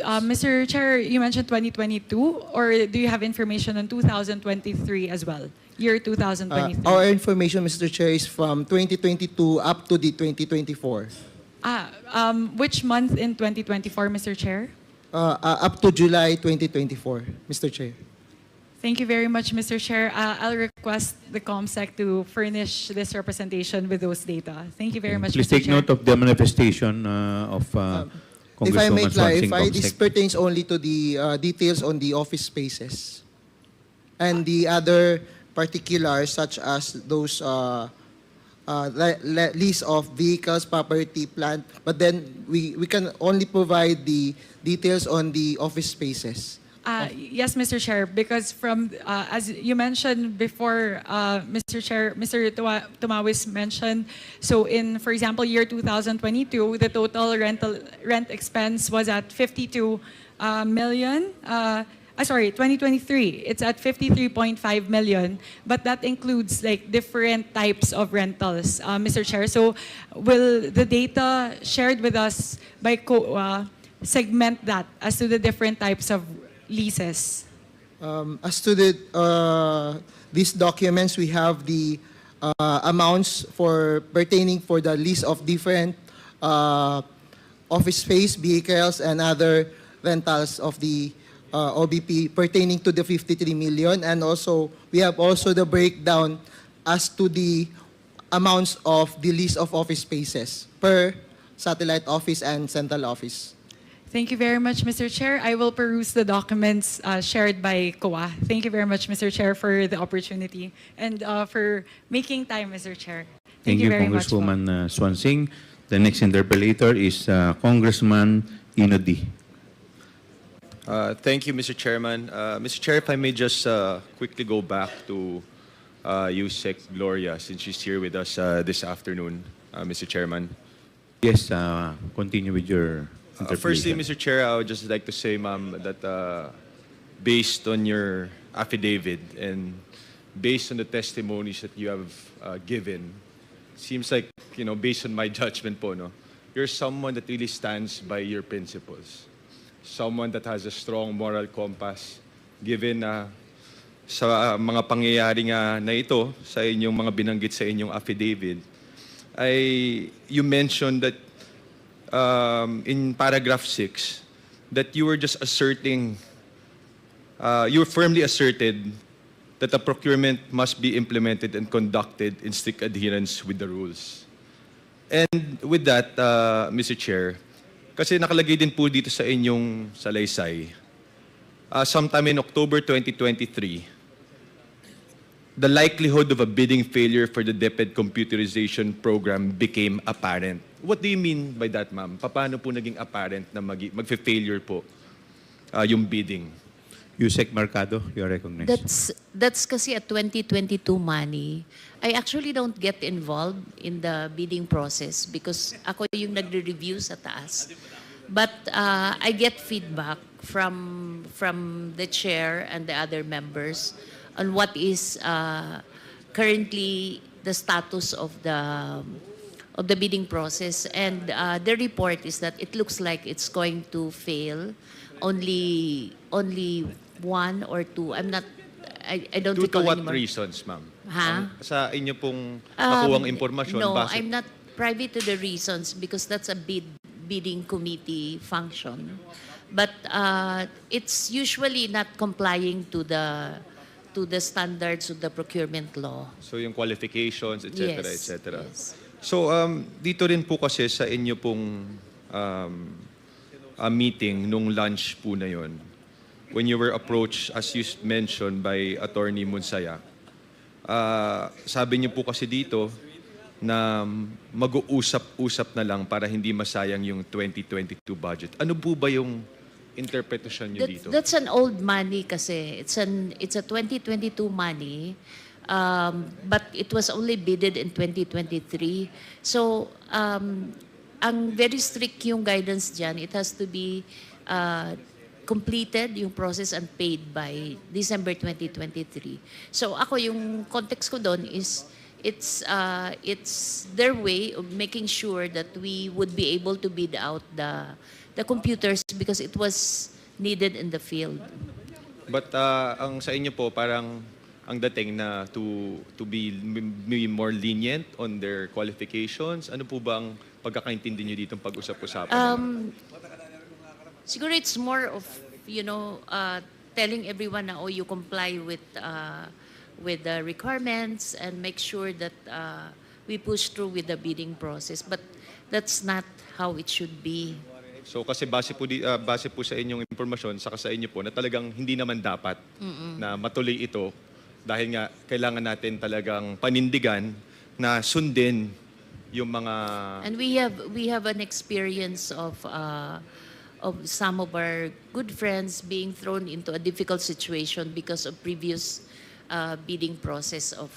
Mr. Chair, you mentioned 2022, or do you have information on 2023 as well? Year 2023. Our information, Mr. Chair, is from 2022 up to the 2024. Which month in 2024, Mr. Chair? Up to July 2024, Mr. Chair. Thank you very much, Mr. Chair. I'll request the COMSEC to furnish this representation with those data. Thank you very much, Please Mr. take Chair. note of the manifestation of If I may Congresswoman Swansing clarify, this COMSEC. pertains only to the details on the office spaces. And the other particulars, such as those lease of vehicles, property, plant, but then we can only provide the details on the office spaces. Yes, Mr. Chair, because from, as you mentioned before, Mr. Chair, Mr. Tumawis mentioned, so in, for example, year 2022, the total rent expense was at 52 million. Sorry, 2023, it's at 53.5 million, but that includes like different types of rentals, Mr. Chair. So will the data shared with us by segment that as to the different types of leases? As to these documents, we have the amounts for pertaining for the lease of different office space, vehicles, and other rentals of the OVP pertaining to the 53 million. And also, we have also the breakdown as to the amounts of the lease of office spaces per satellite office and central office. Thank you very much, Mr. Chair. I will peruse the documents shared by COA. Thank you very much, Mr. Chair, for the opportunity and for making time, Mr. Chair. Thank you, very much. Congresswoman Swansing. The next interpellator is Congressman Inodi. Thank you, Mr. Chairman. Mr. Chair, if I may just quickly go back to USEC Gloria, since she's here with us this afternoon, Mr. Chairman. Yes, continue with your Firstly, interpellation. Mr. Chair, I would just like to say, ma'am, that based on your affidavit and based on the testimonies that you have given, seems like, you know, based on my judgment po, no, you're someone that really stands by your principles. Someone that has a strong moral compass, given sa mga pangyayari nga na ito, sa inyong mga binanggit sa inyong affidavit, you mentioned that in paragraph 6, that you were just asserting, you firmly asserted that the procurement must be implemented and conducted in strict adherence with the rules. And with that, Mr. Chair, kasi nakalagay din po dito sa inyong salaysay, sometime in October 2023, the likelihood of a bidding failure for the DepEd computerization program became apparent. What do you mean by that, ma'am? Paano po naging apparent na mag-failure po yung bidding? Yusek Mercado, you are recognized. That's kasi a 2022 money. I actually don't get involved in the bidding process because ako yung nagre-review sa taas. But I get feedback from the chair and the other members on what is currently the status of the bidding process. And the report is that it looks like it's going to fail. Only one or two. I don't Due to recall what anymore. reasons, ma'am? Ha? Sa inyo pong nakuwang impormasyon? No, base- I'm not privy to the reasons because that's a bidding committee function. But it's usually not complying to the standards of the procurement law. So yung qualifications, etc., Yes, etc. yes. So dito rin po kasi sa inyo pong meeting nung lunch po na yon, when you were approached, as you mentioned, by Attorney Munsaya, sabi niyo po kasi dito na mag-uusap-usap na lang para hindi masayang yung 2022 budget. Ano po ba yung interpretation niyo dito? That's an old money kasi. It's a 2022 money. But it was only bidded in 2023. So, ang very strict yung guidance dyan. It has to be completed yung process and paid by December 2023. So ako yung context ko doon is it's their way of making sure that we would be able to bid out the computers because it was needed in the field. But ang sa inyo po, parang ang dating na to be more lenient on their qualifications. Ano po ba ang pagkakaintindi niyo dito pag-usap-usapan? Siguro it's more of, telling everyone na, you comply with the requirements and make sure that we push through with the bidding process. But that's not how it should be. So kasi base po sa inyong impormasyon, saka sa inyo po, na talagang hindi naman dapat na matuloy ito dahil nga kailangan natin talagang panindigan na sundin yung mga... And we have an experience of some of our good friends being thrown into a difficult situation because of previous bidding process of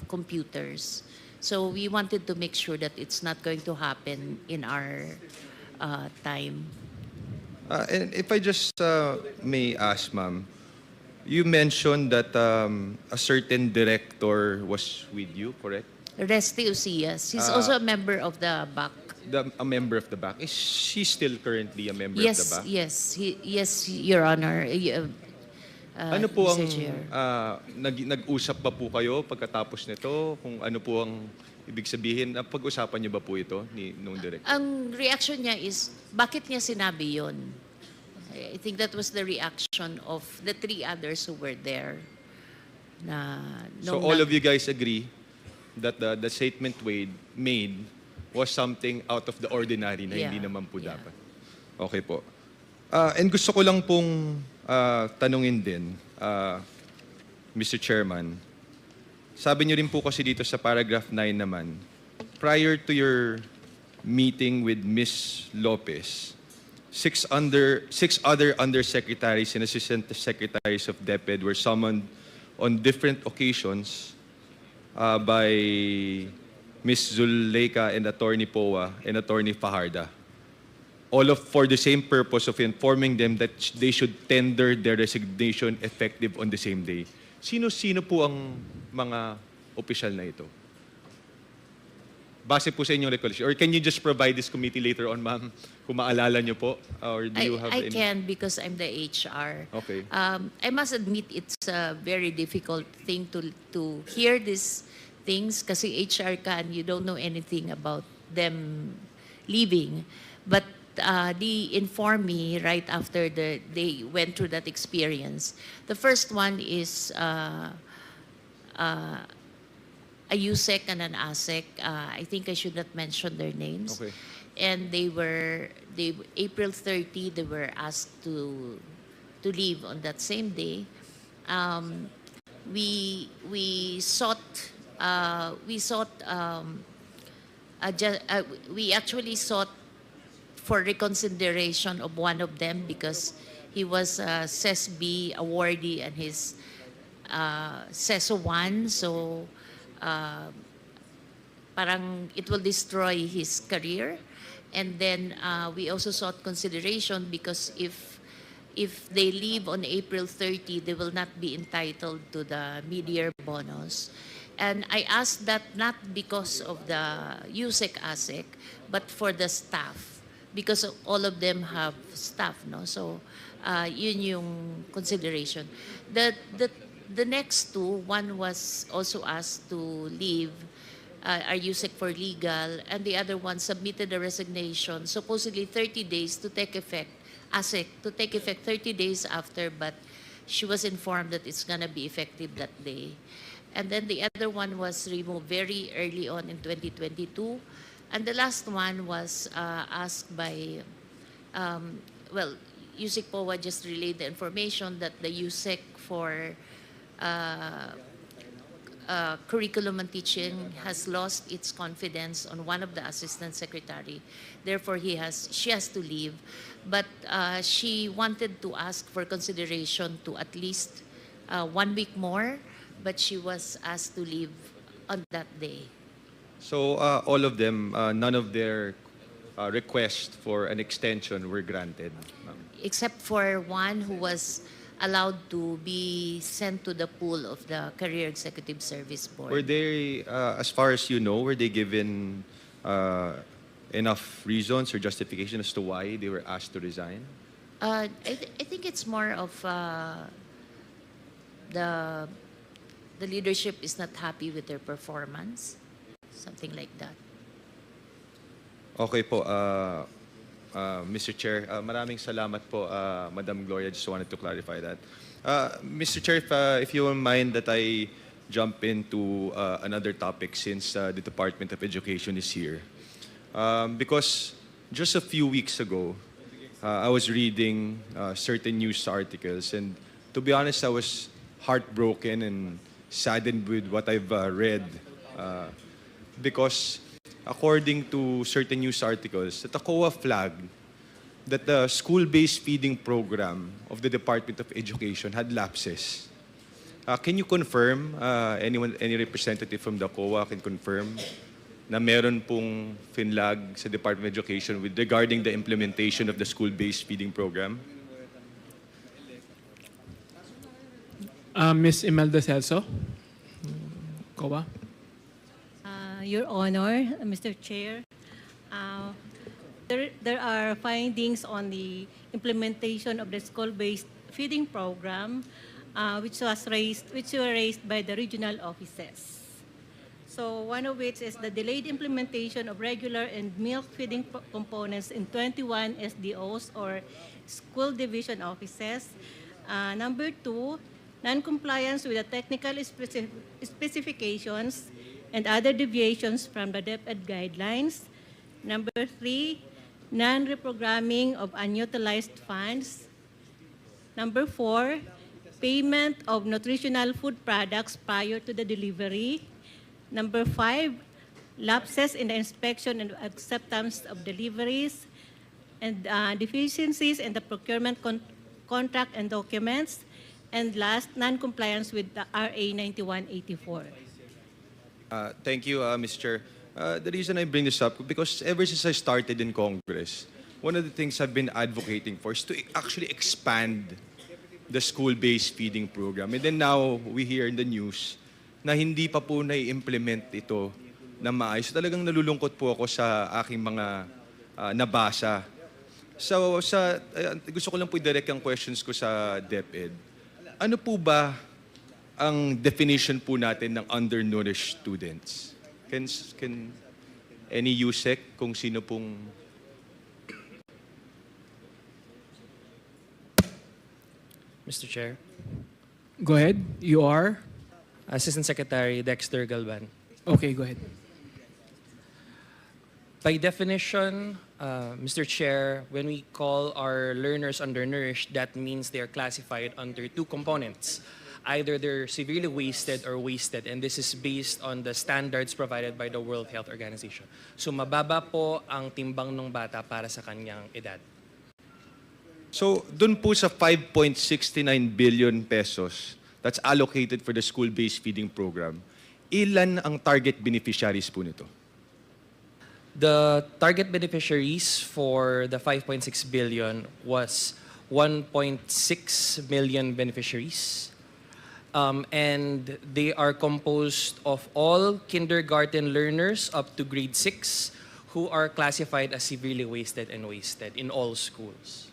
computers. So we wanted to make sure that it's not going to happen in our time. And if I just may ask, ma'am, you mentioned that a certain director was with you, correct? Resty Ucias. He's also a member of the BAC. A member of the BAC. Is she still currently a member of the BAC? Yes, Your Honor. Ano po ang Mr. Chair. nag-usap ba po kayo pagkatapos nito? Kung ano po ang ibig sabihin? Pag-usapan niyo ba po ito nung director? Ang reaction niya is, bakit niya sinabi yon? I think that was the reaction of the three others who were there. So all of you guys agree that the statement made was something out of the ordinary na hindi naman po dapat. Okay po. And gusto ko lang pong tanungin din, Mr. Chairman, sabi niyo rin po kasi dito sa paragraph 9 naman, prior to your meeting with Ms. Lopez, six other undersecretaries and assistant secretaries of DepEd were summoned on different occasions by Ms. Zuleika and Attorney Poa and Attorney Fajarda. All for the same purpose of informing them that they should tender their resignation effective on the same day. Sino-sino po ang mga opisyal na ito? Base po sa inyong recollection. Or can you just provide this committee later on, ma'am, kung maalala niyo po? Or do you have I any? can because I'm the HR. Okay. I must admit it's a very difficult thing to hear these things kasi HR ka and you don't know anything about them leaving. But they informed me right after they went through that experience. The first one is a USEC and an ASEC. I think I should not mention their names. Okay. And April 30, they were asked to leave on that same day. We actually sought for reconsideration of one of them because he was a CESB awardee and his CESO 1, so parang it will destroy his career. And then we also sought consideration because if they leave on April 30, they will not be entitled to the mid-year bonus. And I asked that not because of the USEC ASEC, but for the staff, because all of them have staff, no? So yun yung consideration. The next two, one was also asked to leave, are USEC for legal, and the other one submitted a resignation, supposedly 30 days to take effect, ASEC, to take effect 30 days after, but she was informed that it's gonna be effective that day. And then the other one was removed very early on in 2022. And the last one was asked by, USEC POA just relayed the information that the USEC for curriculum and teaching has lost its confidence on one of the assistant secretary. Therefore, she has to leave. But she wanted to ask for consideration to at least 1 week more, but she was asked to leave on that day. So all of them, none of their requests for an extension were granted, ma'am? Except for one who was allowed to be sent to the pool of the Career Executive Service Board. Were they, as far as you know, were they given enough reasons or justification as to why they were asked to resign? I think it's more of the leadership is not happy with their performance, something like that. Okay po, Mr. Chair, maraming salamat po, Madam Gloria. Just wanted to clarify that. Mr. Chair, if you won't mind that I jump into another topic since the Department of Education is here. Because just a few weeks ago, I was reading certain news articles, and to be honest, I was heartbroken and saddened with what I've read. Because according to certain news articles, that the COA flagged that the school-based feeding program of the Department of Education had lapses. Can you confirm, any representative from the COA can confirm na meron pong finlag sa Department of Education regarding the implementation of the school-based feeding program? Ms. Imelda Celso, COA. Your Honor, Mr. Chair, there are findings on the implementation of the school-based feeding program, which were raised by the regional offices. So one of which is the delayed implementation of regular and milk feeding components in 21 SDOs or school division offices. Number 2, non-compliance with the technical specifications and other deviations from the DepEd guidelines. Number 3, non-reprogramming of unutilized funds. Number 4, payment of nutritional food products prior to the delivery. Number 5, lapses in the inspection and acceptance of deliveries, and deficiencies in the procurement contract and documents. And last, non-compliance with the RA 9184. Thank you, Mr. Chair. The reason I bring this up, because ever since I started in Congress, one of the things I've been advocating for is to actually expand the school-based feeding program. And then now, we hear in the news na hindi pa po na-implement ito na maayos. Talagang nalulungkot po ako sa aking mga nabasa. So, gusto ko lang po i-direct ang questions ko sa DepEd. Ano po ba ang definition po natin ng undernourished students? Can any USEC kung sino pong... Mr. Chair. Go ahead. You are? Assistant Secretary Dexter Galban. Okay, go ahead. By definition, Mr. Chair, when we call our learners undernourished, that means they are classified under 2 components. Either they're severely wasted or wasted, and this is based on the standards provided by the World Health Organization. So mababa po ang timbang ng bata para sa kanyang edad. So, dun po sa 5.69 billion pesos that's allocated for the school-based feeding program, ilan ang target beneficiaries po nito? The target beneficiaries for the 5.6 billion was 1.6 million beneficiaries. And they are composed of all kindergarten learners up to grade 6 who are classified as severely wasted and wasted in all schools.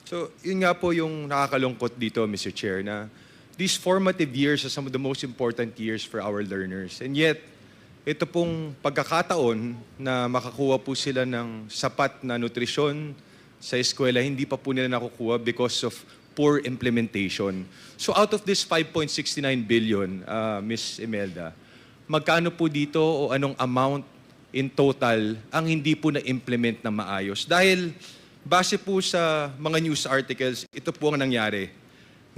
So, yun nga po yung nakakalungkot dito, Mr. Chair, na these formative years are some of the most important years for our learners. And yet, ito pong pagkakataon na makakuha po sila ng sapat na nutrisyon sa eskwela, hindi pa po nila nakukuha because of poor implementation. So out of this 5.69 billion, Ms. Imelda, magkano po dito o anong amount in total ang hindi po na-implement na maayos? Dahil base po sa mga news articles, ito po ang nangyari.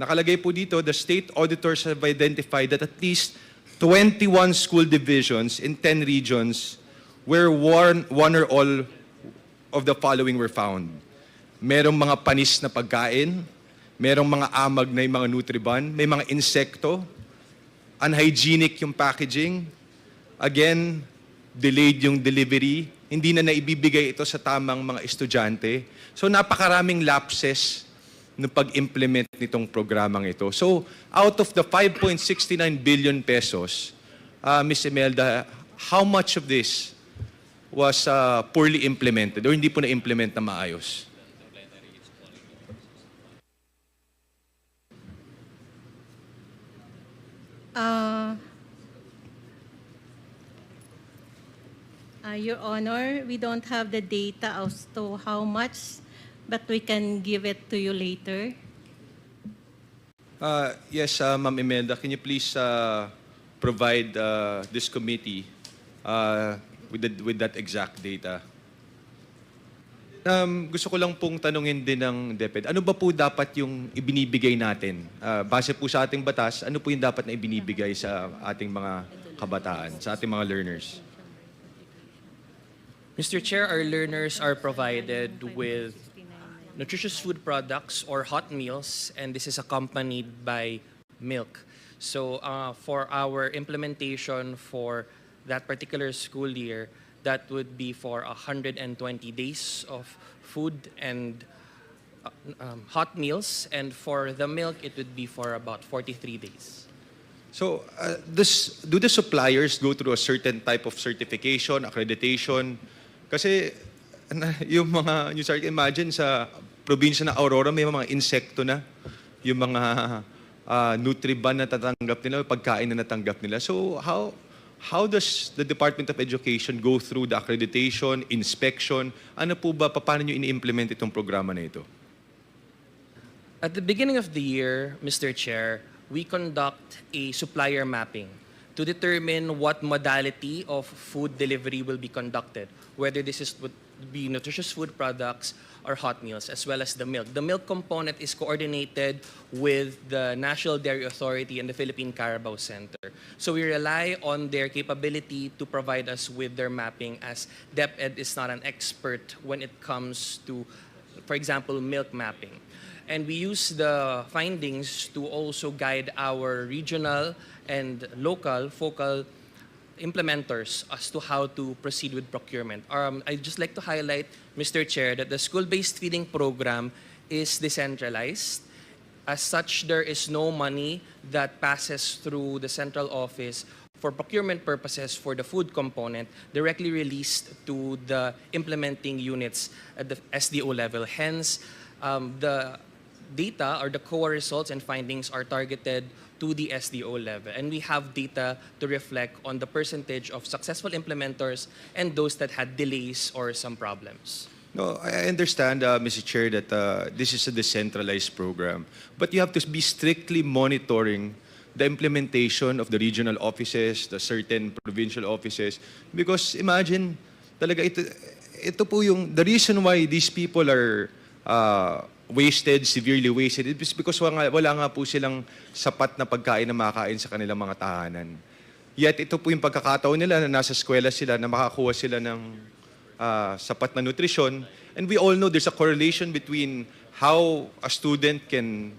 Nakalagay po dito, the state auditors have identified that at least 21 school divisions in 10 regions where one or all of the following were found. Merong mga panis na pagkain, merong mga amag na yung mga Nutriban, may mga insekto, unhygienic yung packaging, again, delayed yung delivery, hindi na naibibigay ito sa tamang mga estudyante. So napakaraming lapses ng pag-implement nitong programang ito. So, out of the 5.69 billion pesos, Ms. Imelda, how much of this was poorly implemented or hindi po na-implement na maayos? Your Honor, we don't have the data as to how much, but we can give it to you later. Yes, Ma'am Imelda, can you please provide this committee with that exact data? Gusto ko lang pong tanungin din ng DepEd, ano ba po dapat yung ibinibigay natin? Base po sa ating batas, ano po yung dapat na ibinibigay sa ating mga kabataan, sa ating mga learners? Mr. Chair, our learners are provided with nutritious food products or hot meals, and this is accompanied by milk. So for our implementation for that particular school year, that would be for 120 days of food and hot meals, and for the milk, it would be for about 43 days. So, do the suppliers go through a certain type of certification, accreditation? Kasi yung mga, imagine sa probinsya ng Aurora, may mga insekto na, yung mga Nutriban na tatanggap nila, pagkain na natanggap nila. So, how does the Department of Education go through the accreditation, inspection? Ano po ba, paano nyo ini-implement itong programa na ito? At the beginning of the year, Mr. Chair, we conduct a supplier mapping to determine what modality of food delivery will be conducted, whether this would be nutritious food products or hot meals, as well as the milk. The milk component is coordinated with the National Dairy Authority and the Philippine Carabao Center. So we rely on their capability to provide us with their mapping, as DepEd is not an expert when it comes to, for example, milk mapping. And we use the findings to also guide our regional and local focal implementers as to how to proceed with procurement. I'd just like to highlight, Mr. Chair, that the school-based feeding program is decentralized. As such, there is no money that passes through the central office for procurement purposes for the food component directly released to the implementing units at the SDO level. Hence, the data or the COA results and findings are targeted to the SDO level. And we have data to reflect on the percentage of successful implementers and those that had delays or some problems. No, I understand, Mr. Chair, that this is a decentralized program. But you have to be strictly monitoring the implementation of the regional offices, the certain provincial offices. Because imagine, talaga ito po yung, the reason why these people are wasted, severely wasted, is because wala nga po silang sapat na pagkain na makakain sa kanilang mga tahanan. Yet ito po yung pagkakataon nila na nasa eskwela sila, na makakuha sila ng sapat na nutrisyon. And we all know there's a correlation between how a student can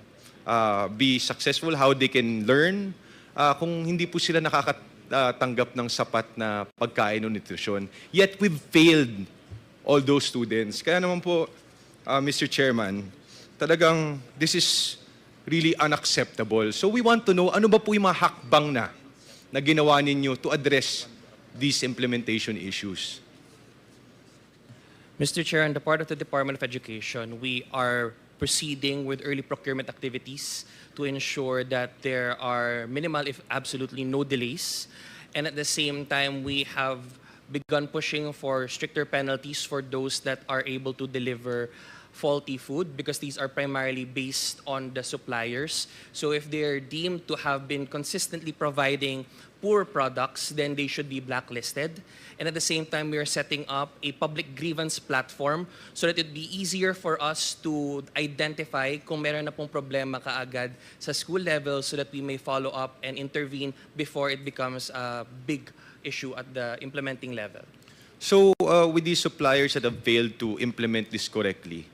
be successful, how they can learn, kung hindi po sila nakakatanggap ng sapat na pagkain o nutrisyon. Yet we've failed all those students. Kaya naman po, Mr. Chairman, talagang this is really unacceptable. So we want to know, ano ba po yung mga hakbang na ginawa ninyo to address these implementation issues? Mr. Chair, on the part of the Department of Education, we are proceeding with early procurement activities to ensure that there are minimal, if absolutely no delays. And at the same time, we have begun pushing for stricter penalties for those that are able to deliver faulty food, because these are primarily based on the suppliers. So if they're deemed to have been consistently providing poor products, then they should be blacklisted. And at the same time, we are setting up a public grievance platform so that it'd be easier for us to identify kung meron na pong problema kaagad sa school level, so that we may follow up and intervene before it becomes a big issue at the implementing level. So with these suppliers that have failed to implement this correctly,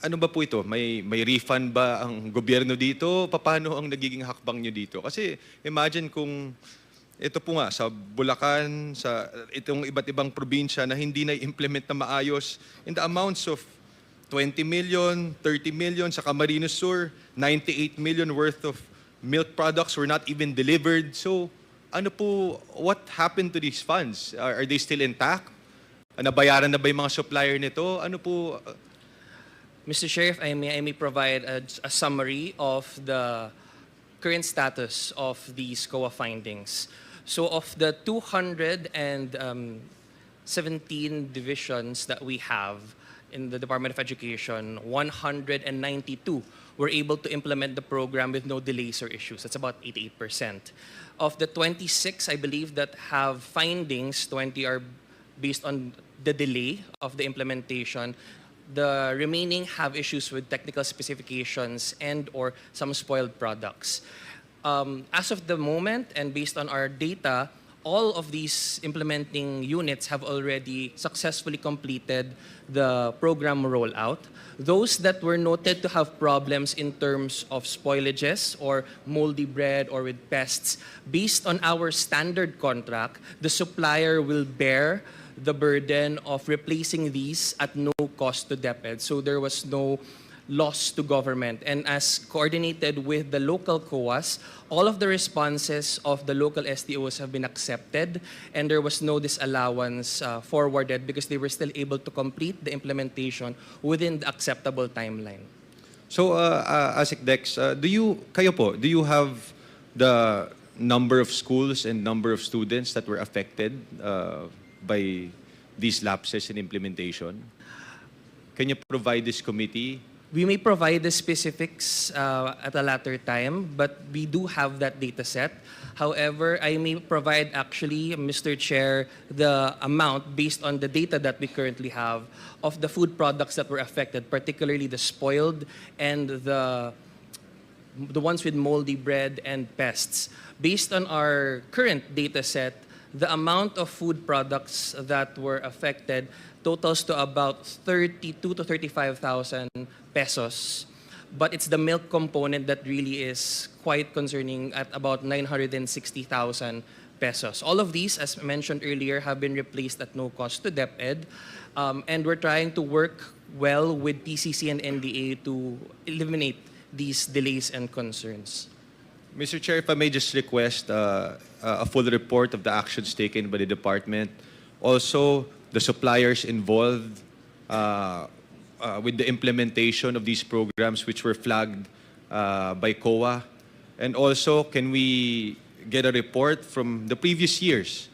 ano ba po ito? May refund ba ang gobyerno dito? Paano ang nagiging hakbang nyo dito? Kasi imagine kung ito po nga sa Bulacan, sa itong iba't ibang probinsya na hindi na-implement na maayos, and the amounts of 20 million, 30 million, sa Camarines Sur, 98 million worth of milk products were not even delivered. So, ano po, what happened to these funds? Are they still intact? Nabayaran na ba yung mga supplier nito? Ano po? Mr. Chair, if I may provide a summary of the current status of these COA findings. So of the 217 divisions that we have in the Department of Education, 192 were able to implement the program with no delays or issues. That's about 88%. Of the 26, I believe, that have findings, 20 are based on the delay of the implementation. The remaining have issues with technical specifications and or some spoiled products. As of the moment, and based on our data, all of these implementing units have already successfully completed the program rollout. Those that were noted to have problems in terms of spoilages or moldy bread or with pests, based on our standard contract, the supplier will bear the burden of replacing these at no cost to DepEd. So there was no loss to government. And as coordinated with the local COAs, all of the responses of the local STOs have been accepted, and there was no disallowance forwarded because they were still able to complete the implementation within the acceptable timeline. So, ASIC Dex, do you have the number of schools and number of students that were affected by these lapses in implementation? Can you provide this committee? We may provide the specifics at a later time, but we do have that data set. However, I may provide actually, Mr. Chair, the amount based on the data that we currently have of the food products that were affected, particularly the spoiled and the ones with moldy bread and pests. Based on our current data set, the amount of food products that were affected totals to about 32 to 35,000 pesos. But it's the milk component that really is quite concerning at about 960,000 pesos. All of these, as mentioned earlier, have been replaced at no cost to DepEd. And we're trying to work well with PCC and NDA to eliminate these delays and concerns. Mr. Chair, if I may just request a full report of the actions taken by the department. Also, the suppliers involved with the implementation of these programs which were flagged by COA. And also, can we get a report from the previous years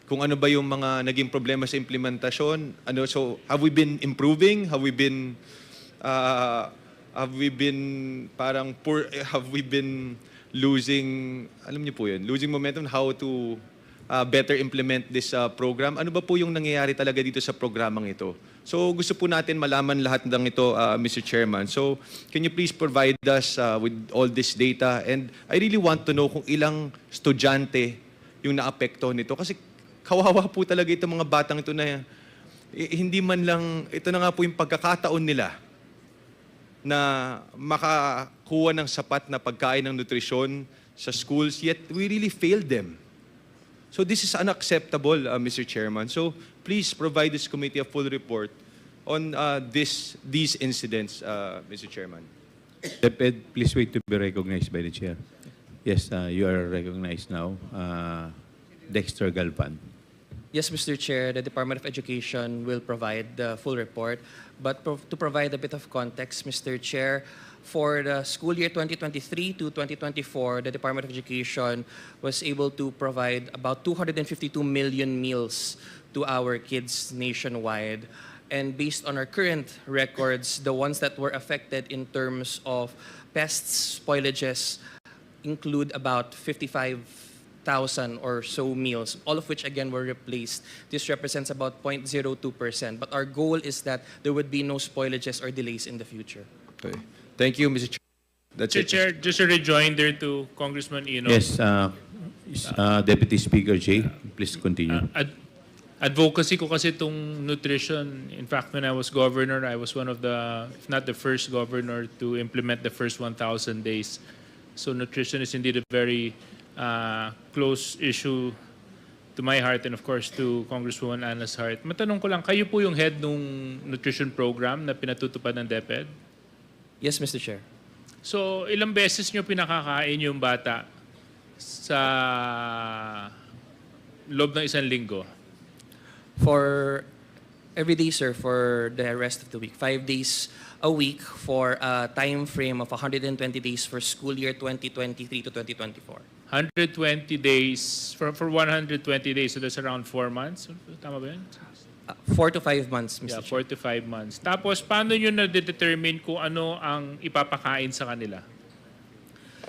kung ano ba yung mga naging problema sa implementasyon? So, have we been improving? Have we been losing, alam niyo po yun, losing momentum how to better implement this program? Ano ba po yung nangyayari talaga dito sa programang ito? So gusto po natin malaman lahat ng ito, Mr. Chairman. So can you please provide us with all this data? And I really want to know kung ilang estudyante yung naapekto nito. Kasi kawawa po talaga itong mga batang ito na hindi man lang, ito na nga po yung pagkakataon nila na makakuha ng sapat na pagkain ng nutrisyon sa schools, yet we really failed them. So this is unacceptable, Mr. Chairman. So please provide this committee a full report on these incidents, Mr. Chairman. DepEd, please wait to be recognized by the chair. Yes, you are recognized now. Dexter Galvan. Yes, Mr. Chair, the Department of Education will provide the full report. But to provide a bit of context, Mr. Chair, for the school year 2023 to 2024, the Department of Education was able to provide about 252 million meals to our kids nationwide. And based on our current records, the ones that were affected in terms of pests, spoilages, include about 55,000 or so meals, all of which again were replaced. This represents about 0.02%. But our goal is that there would be no spoilages or delays in the future. Okay. Thank you, Mr. Chair. That's Mr. it. Chair, just a rejoinder to Congressman Ino. Yes, Deputy Speaker Jay, please continue. Advocacy ko kasi itong nutrition. In fact, when I was governor, I was one of the, if not the first governor to implement the first 1,000 days. So nutrition is indeed a very close issue to my heart and of course to Congresswoman Anna's heart. Matanong ko lang, kayo po yung head nung nutrition program na pinatutupad ng DepEd? Yes, Mr. Chair. So, ilang beses nyo pinakakain yung bata sa loob ng isang linggo? For every day, sir, for the rest of the week. 5 days a week for a time frame of 120 days for school year 2023 to 2024. 120 days, for 120 days, so that's around 4 months? Tama ba yun? 4 to 5 months, Mr. Yeah, Chair. 4 to 5 months. Tapos, paano nyo na-determine kung ano ang ipapakain sa kanila?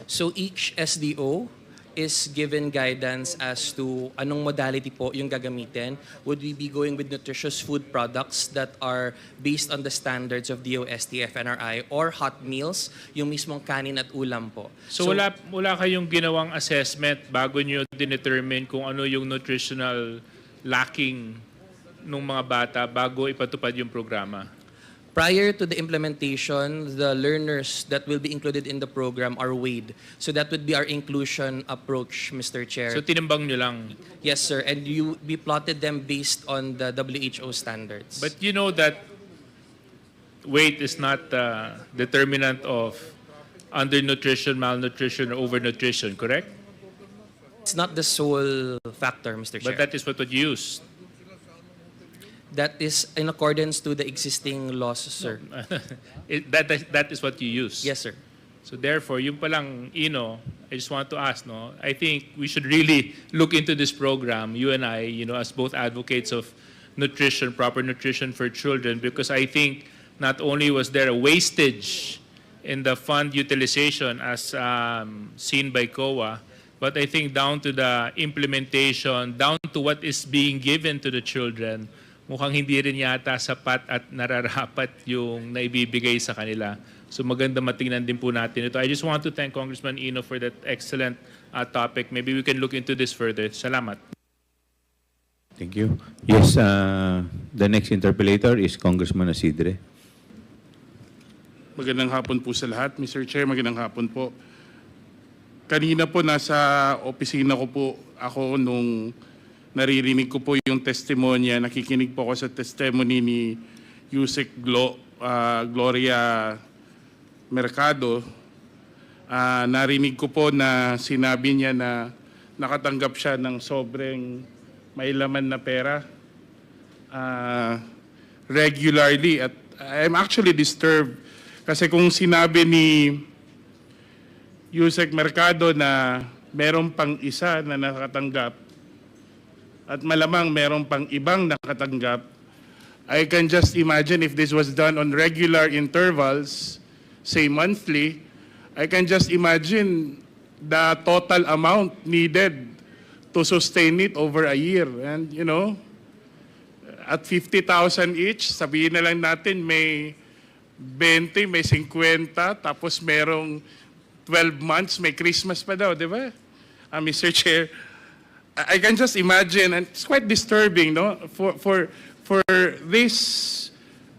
So each SDO is given guidance as to anong modality po yung gagamitin. Would we be going with nutritious food products that are based on the standards of DOST, FNRI, or hot meals, yung mismong kanin at ulam po? So wala kayong ginawang assessment bago nyo dinetermine kung ano yung nutritional lacking ng mga bata bago ipatupad yung programa? Prior to the implementation, the learners that will be included in the program are weighed. So that would be our inclusion approach, Mr. Chair. So tinimbang nyo lang? Yes, sir. And we plotted them based on the WHO standards. But you know that weight is not determinant of undernutrition, malnutrition, or overnutrition, correct? It's not the sole factor, Mr. Chair. But that is what you use. That is in accordance to the existing laws, sir. That is what you use. Yes, sir. So therefore, yung palang, I just want to ask, I think we should really look into this program, you and I, as both advocates of nutrition, proper nutrition for children, because I think not only was there a wastage in the fund utilization as seen by COA, but I think down to the implementation, down to what is being given to the children, mukhang hindi rin yata sapat at nararapat yung naibibigay sa kanila. So maganda matingnan din po natin ito. I just want to thank Congressman Ino for that excellent topic. Maybe we can look into this further. Salamat. Thank you. Yes, the next interpellator is Congressman Asidre. Magandang hapon po sa lahat. Mr. Chair, magandang hapon po. Kanina po nasa opisina ko po ako nung naririnig ko po yung testimonya, nakikinig po ako sa testimony ni Yusek Gloria Mercado. Narinig ko po na sinabi niya na nakatanggap siya ng sobrang may laman na pera regularly. At I'm actually disturbed kasi kung sinabi ni Yusek Mercado na meron pang isa na nakatanggap at malamang merong pang ibang nakatanggap, I can just imagine if this was done on regular intervals, say monthly, I can just imagine the total amount needed to sustain it over a year. And at 50,000 each, sabihin na lang natin may 20, may 50, tapos merong 12 months, may Christmas pa daw, di ba? Mr. Chair, I can just imagine, and it's quite disturbing, for this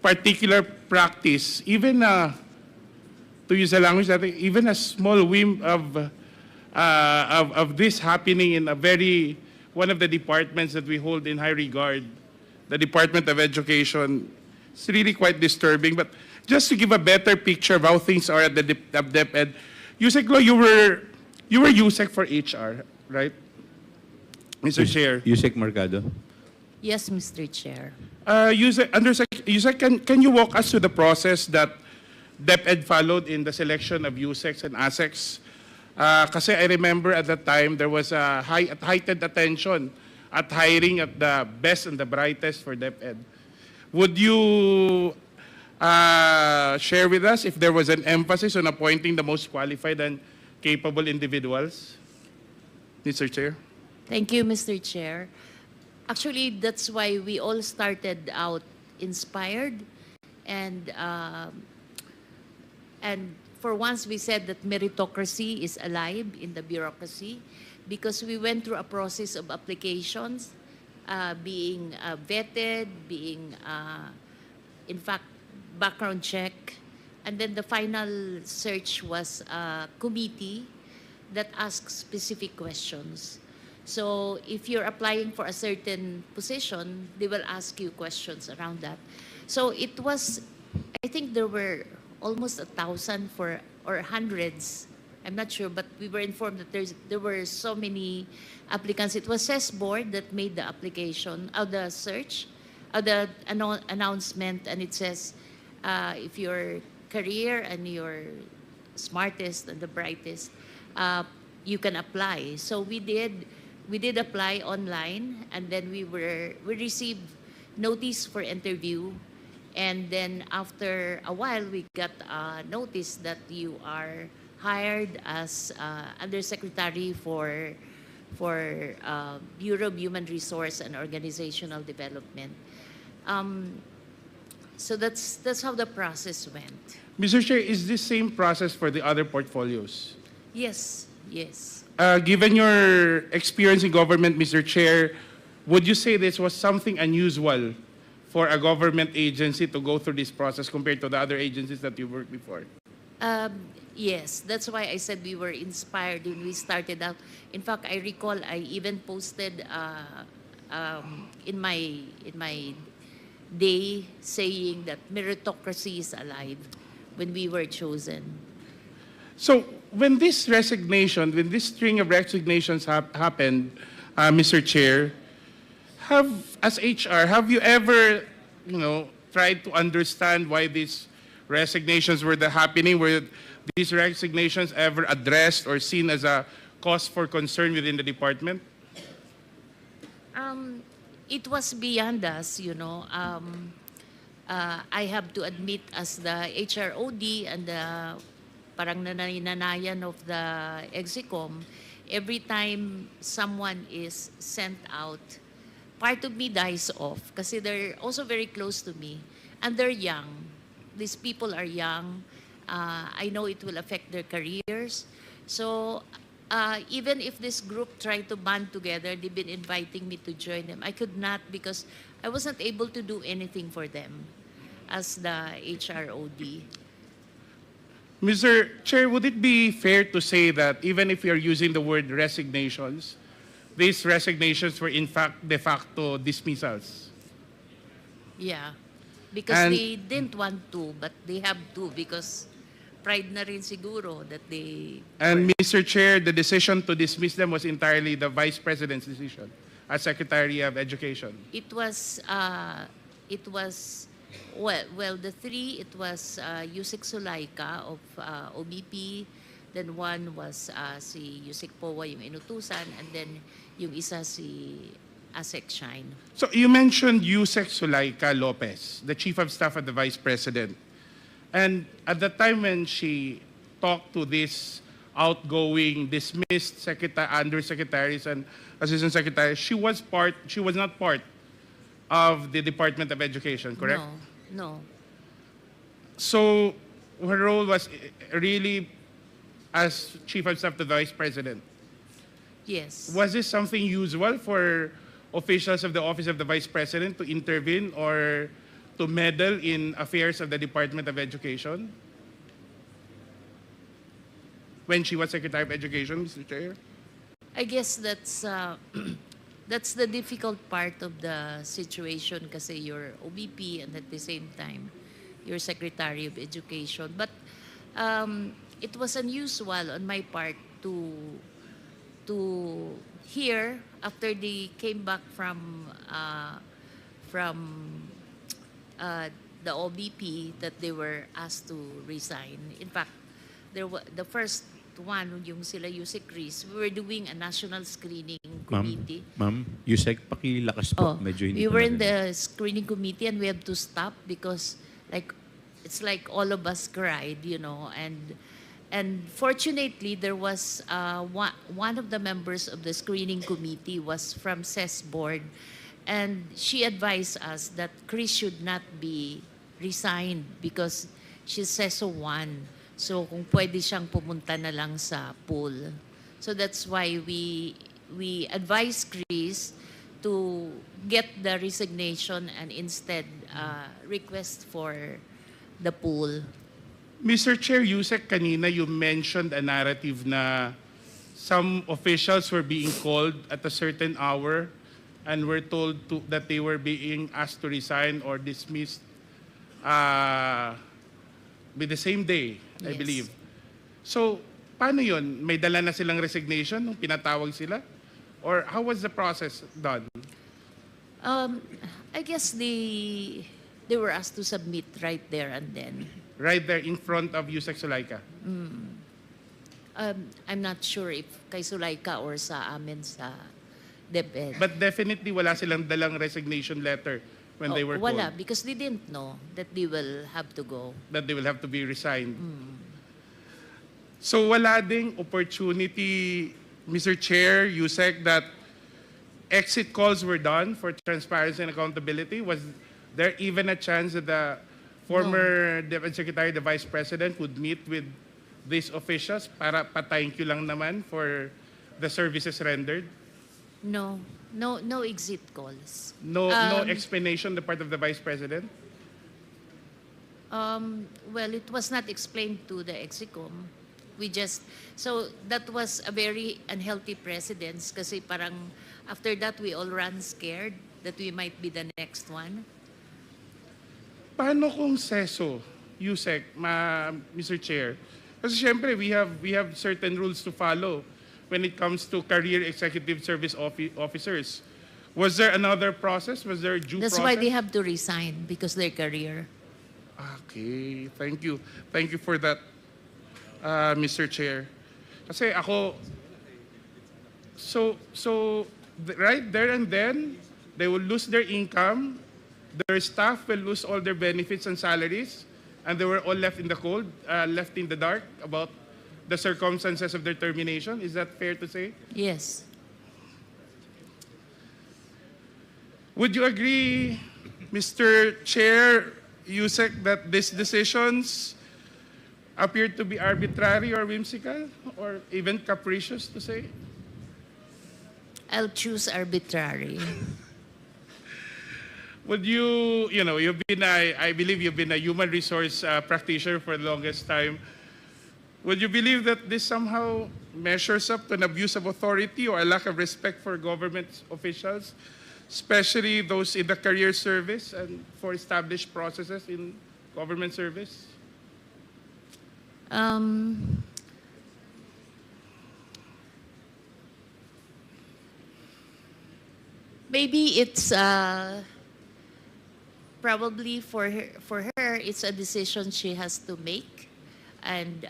particular practice, even to use a language that even a small whim of this happening in one of the departments that we hold in high regard, the Department of Education, it's really quite disturbing. But just to give a better picture of how things are at the DepEd, Yusek, you were Yusek for HR, right? Mr. Chair. Yusek Mercado. Yes, Mr. Chair. Yusek, can you walk us through the process that DepEd followed in the selection of USECs and ASECs? Kasi I remember at that time there was a heightened attention at hiring at the best and the brightest for DepEd. Would you share with us if there was an emphasis on appointing the most qualified and capable individuals? Mr. Chair. Thank you, Mr. Chair. Actually, that's why we all started out inspired, and for once we said that meritocracy is alive in the bureaucracy, because we went through a process of applications, being vetted, being in fact background check, and then the final search was a committee that asked specific questions. So if you're applying for a certain position, they will ask you questions around that. So it was, I think there were almost 1,000 or hundreds. I'm not sure, but we were informed that there were so many applicants. It was CES board that made the application, the search, the announcement, and it says if your career and you're smartest and the brightest, you can apply. So we did apply online, and then we received notice for interview, and then after a while we got a notice that you are hired as undersecretary for Bureau of Human Resource and Organizational Development. So that's how the process went. Mr. Chair, is this same process for the other portfolios? Yes, yes. Given your experience in government, Mr. Chair, would you say this was something unusual for a government agency to go through this process compared to the other agencies that you worked before? Yes, that's why I said we were inspired when we started out. In fact, I recall I even posted in my day saying that meritocracy is alive when we were chosen. So when this string of resignations happened, Mr. Chair, as HR, have you ever, tried to understand why these resignations were happening? Were these resignations ever addressed or seen as a cause for concern within the department? It was beyond us, I have to admit, as the HROD and the parang nanayanayan of the Execom, every time someone is sent out, part of me dies off kasi they're also very close to me and they're young. These people are young. I know it will affect their careers. So even if this group tried to band together, they've been inviting me to join them. I could not because I wasn't able to do anything for them as the HROD. Mr. Chair, would it be fair to say that even if you're using the word resignations, these resignations were in fact de facto dismissals? Yeah, because they didn't want to, but they have to because pride na rin siguro that they... And Mr. Chair, the decision to dismiss them was entirely the Vice President's decision as Secretary of Education. It was well, the three, it was Yusek Sulaika of OVP, then one was si Yusek Powa, yung inutusan, and then yung isa si Asek Shine. So you mentioned Yusek Sulaika Lopez, the Chief of Staff of the Vice President. And at the time when she talked to this outgoing, dismissed undersecretaries and assistant secretaries, she was not part of the Department of Education, correct? No. So her role was really as Chief of Staff to the Vice President. Yes. Was this something usual for officials of the Office of the Vice President to intervene or to meddle in affairs of the Department of Education? When she was Secretary of Education, Mr. Chair? I guess that's the difficult part of the situation kasi you're OVP and at the same time you're Secretary of Education. But it was unusual on my part to hear after they came back from the OVP that they were asked to resign. In fact, the first one, yung sila Yusek Chris, we were doing a national screening committee. Ma'am, Yusek, pakilakas po. Medyo hindi We ko were in narinig. the screening committee and we had to stop because it's like all of us cried, and fortunately there was one of the members of the screening committee was from CES board, and she advised us that Chris should not be resigned because she's CESO 1. So kung pwede siyang pumunta na lang sa pool. So that's why we advised Chris to get the resignation and instead request for the pool. Mr. Chair, Yusek, kanina you mentioned a narrative na some officials were being called at a certain hour and were told that they were being asked to resign or dismissed with the same day, I Yes. believe. So, paano yun? May dala na silang resignation nung pinatawag sila? Or how was the process done? I guess they were asked to submit right there and then. Right there in front of Yusek Sulaika? I'm not sure if kay Sulaika or sa amin sa DepEd. But definitely wala silang dalang resignation letter when they were Wala, told because they didn't know that they will have to go. that they will have to be resigned. So wala ding opportunity, Mr. Chair, Yusek, that exit calls were done for transparency and accountability? Was there even a chance that the former DepEd Secretary, the Vice President, would meet with these officials para pa-thank you lang naman for the services rendered? No exit calls. No explanation on the part of the Vice President? Well, it was not explained to the Execom. So that was a very unhealthy precedence kasi parang after that we all ran scared that we might be the next one. Paano kung seso, Yusek, Mr. Chair? Kasi siyempre, we have certain rules to follow when it comes to career executive service officers. Was there another process? Was there a due That's process? why they have to resign because their career. Okay, thank you. Thank you for that, Mr. Chair. Kasi ako, right there and then, they will lose their income, their staff will lose all their benefits and salaries, and they were all left in the cold, left in the dark about the circumstances of their termination. Is that fair to say? Yes. Would you agree, Mr. Chair, Yusek, that these decisions appear to be arbitrary or whimsical or even capricious to say? I'll choose arbitrary. Would you I believe you've been a human resource practitioner for the longest time. Would you believe that this somehow measures up to an abuse of authority or a lack of respect for government officials, especially those in the career service and for established processes in government service? Maybe it's probably for her it's a decision she has to make, and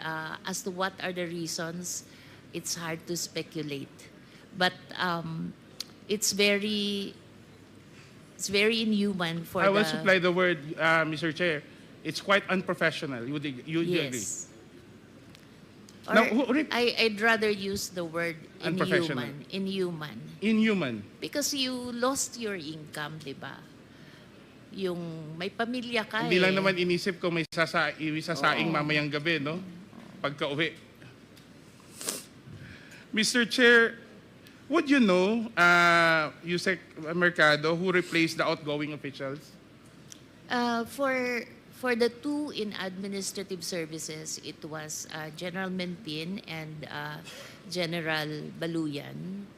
as to what are the reasons, it's hard to speculate. But it's very inhuman for I will the... supply the word, Mr. Chair. It's quite unprofessional. You agree? Yes. Or Now, I'd rather use the word Unprofessional. inhuman. Inhuman. Because you lost your income, di ba? Yung may pamilya ka Hindi lang eh. naman inisip ko may sasaing mamayang gabi, no? Pagka-uwi. Mr. Chair, would you know, Yusek Mercado, who replaced the outgoing officials? For the two in administrative services, it was General Menpin and General Baluyan.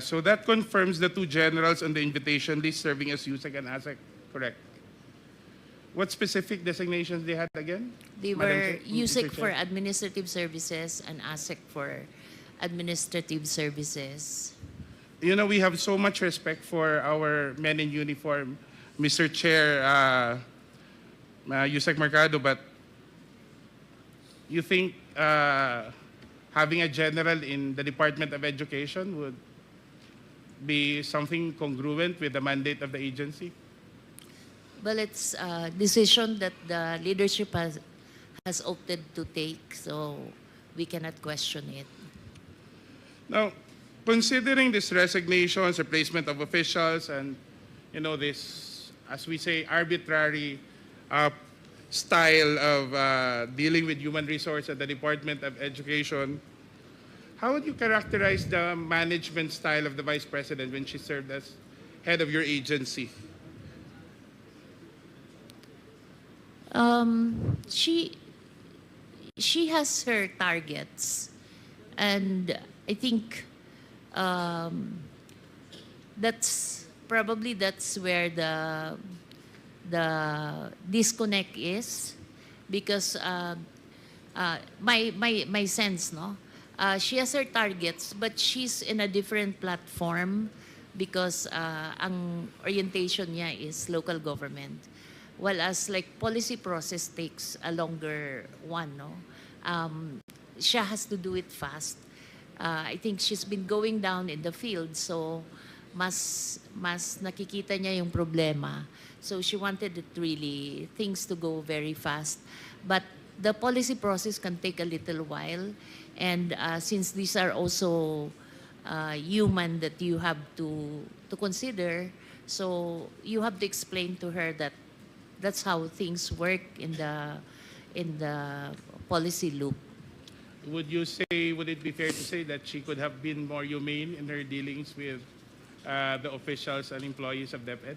So that confirms the two generals on the invitation list serving as Yusek and ASEC, correct? What specific designations they had again? They Madam were Chair, Mr. USEC for Chair? administrative services and ASEC for administrative services. You know, we have so much respect for our men in uniform, Mr. Chair, Yusek Mercado, but you think having a general in the Department of Education would be something congruent with the mandate of the agency? Well, it's a decision that the leadership has opted to take, so we cannot question it. Now, considering these resignations, replacement of officials, and this, as we say, arbitrary style of dealing with human resource at the Department of Education, how would you characterize the management style of the Vice President when she served as head of your agency? She has her targets, And I think that's where the disconnect is, because my sense, no, she has her targets, but she's in a different platform because ang orientation niya is local government, while as like policy process takes a longer one, no. Siya has to do it fast. I think she's been going down in the field, so mas nakikita niya yung problema. So she wanted it really, things to go very fast. But the policy process can take a little while. And since these are also human that you have to consider, so you have to explain to her that that's how things work in the policy loop. Would it be fair to say that she could have been more humane in her dealings with the officials and employees of DepEd?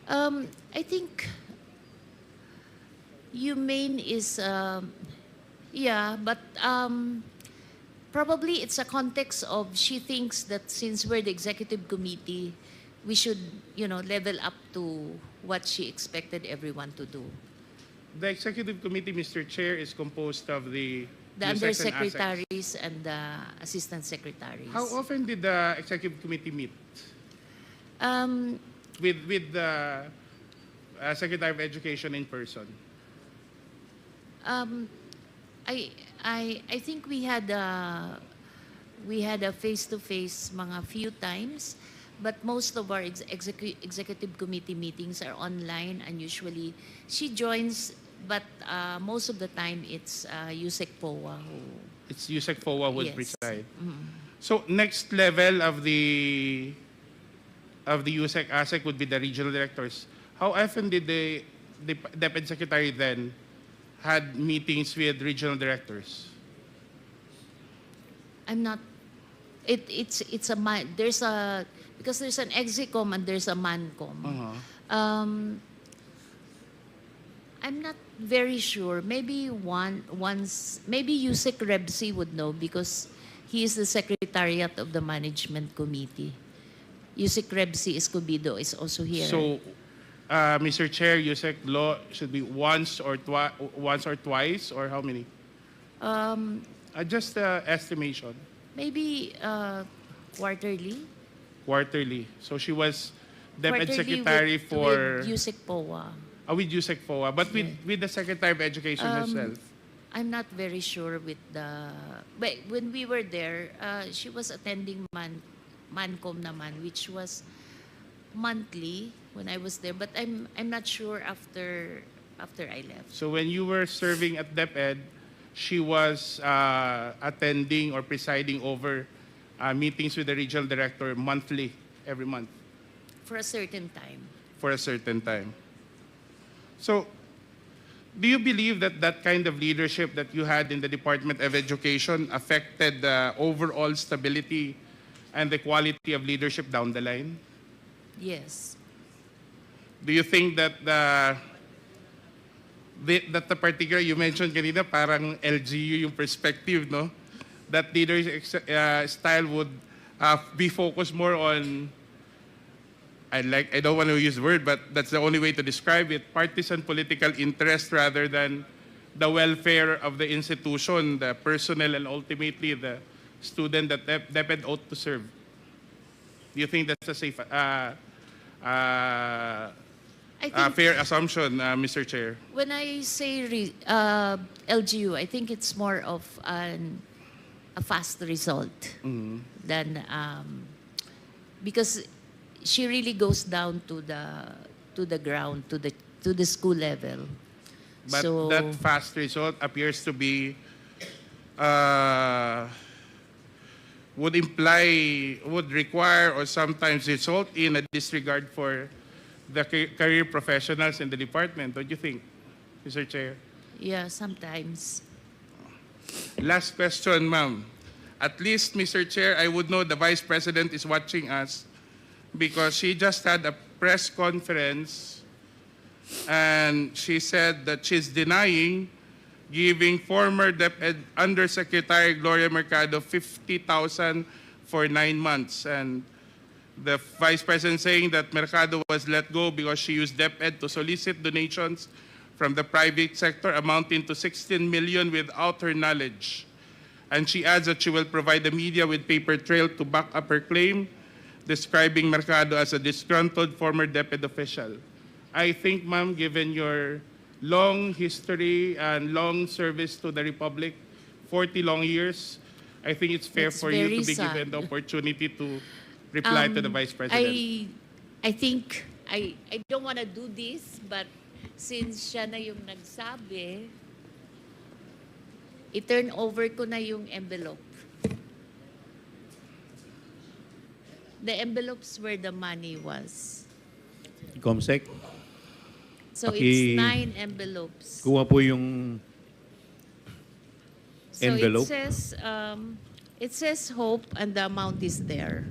I think humane is, yeah, but probably it's a context of she thinks that since we're the executive committee, we should, level up to what she expected everyone to do. The executive committee, Mr. Chair, is composed of the Undersecretaries and the assistant secretaries. How often did the executive committee meet? With the Secretary of Education in person? I think we had a face-to-face mga few times, but most of our executive committee meetings are online, and usually she joins, but most of the time it's USEC POA who... It's USEC POA who would Yes. preside. Mhm. So next level of the USEC ASEC would be the regional directors. How often did the DepEd secretary then had meetings with regional directors? I'm not... It's a man... Because there's an execom and there's a mancom. I'm not very sure. Maybe maybe Yusek Rebsi would know because he is the secretariat of the management committee. Yusek Rebsi Escobedo is also here. So, Mr. Chair, USEC law should be once or twice, or how many? Just estimation. Maybe quarterly. Quarterly. So she was DepEd Quarterly secretary for... with USEC POA. With USEC POA, but with the Secretary of Education herself. I'm not very sure with the... But when we were there, she was attending Mancom naman, which was monthly when I was there. But I'm not sure after I left. So when you were serving at DepEd, she was attending or presiding over meetings with the regional director monthly, every month. For a certain time. For a certain time. So, do you believe that kind of leadership that you had in the Department of Education affected the overall stability and the quality of leadership down the line? Yes. Do you think that the particular, you mentioned kanina, parang LGU yung perspective, no? That leadership style would be focused more on, I don't want to use the word, but that's the only way to describe it, partisan political interest rather than the welfare of the institution, the personnel, and ultimately the student that DepEd ought to serve. Do you think that's a safe, fair assumption, Mr. Chair? When I say LGU, I think it's more of a fast result than because she really goes down to the ground, to the school level. But so, that fast result appears to be would require or sometimes result in a disregard for the career professionals in the department. Don't you think, Mr. Chair? Yeah, sometimes. Last question, ma'am. At least, Mr. Chair, I would know the Vice President is watching us because she just had a press conference and she said that she's denying giving former DepEd Undersecretary Gloria Mercado 50,000 for 9 months. And the Vice President saying that Mercado was let go because she used DepEd to solicit donations from the private sector amounting to 16 million without her knowledge. And she adds that she will provide the media with paper trail to back up her claim, describing Mercado as a disgruntled former DepEd official. I think, ma'am, given your long history and long service to the Republic, 40 long years, I think it's fair for you to be given the opportunity to reply to the Vice President. I think, I don't want to do this, but since siya na yung nagsabi, i-turn over ko na yung envelope. The envelopes where the money was. Comsec, So it's 9 envelopes. kuha po yung envelope. So it says hope and the amount is there.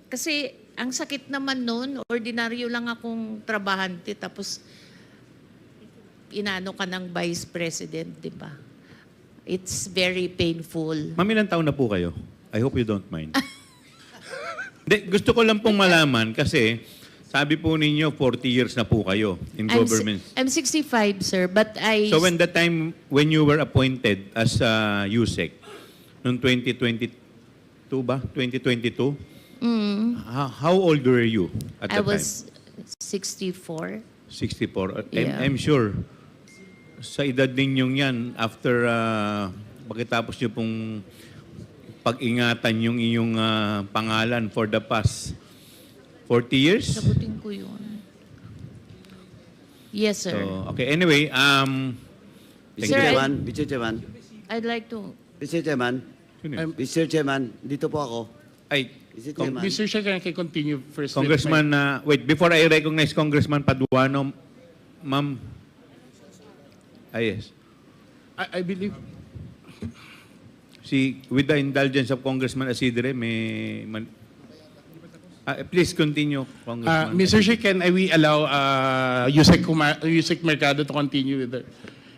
Kasi ang sakit naman nun, ordinaryo lang akong trabahante tapos inano ka ng Vice President, di ba? It's very painful. Ma'am, ilang taon na po kayo? I hope you don't mind. Gusto ko lang pong malaman kasi sabi po ninyo 40 years na po kayo in government. I'm 65, sir, but I... So when the time when you were appointed as USEC, noong 2022 ba? 2022? How old were you at the time? I was 64. 64. Yeah. I'm sure sa edad ninyong yan, after pagkatapos nyo pong pag-ingatan yung iyong pangalan for the past 40 years? Sagutin ko yun. Yes, sir. So, okay, anyway, Sir, Mr. Chairman, I'd like to... Mr. Chairman, Mr. Chairman, dito po ako. Ay, Mr. Chairman. Mr. Chair, can I continue first? with Congressman, wait, before I recognize Congressman Paduano, ma'am. Yes. I believe... With the indulgence of Congressman Asidre, please continue, Congressman. Mr. Chair, can we allow Yusek Mercado to continue with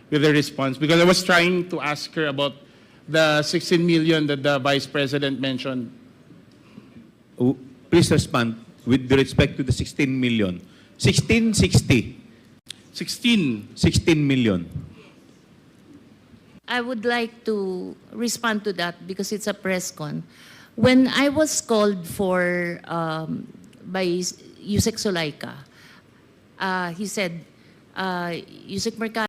the response? Because I was trying to ask her about the 16 million that the Vice President mentioned. Please respond with respect to the 16 million. 1660. 16 million. I would like to respond to that because it's a press con. When I was called for by Yusek Sulaika, he said, Yusek Mercado,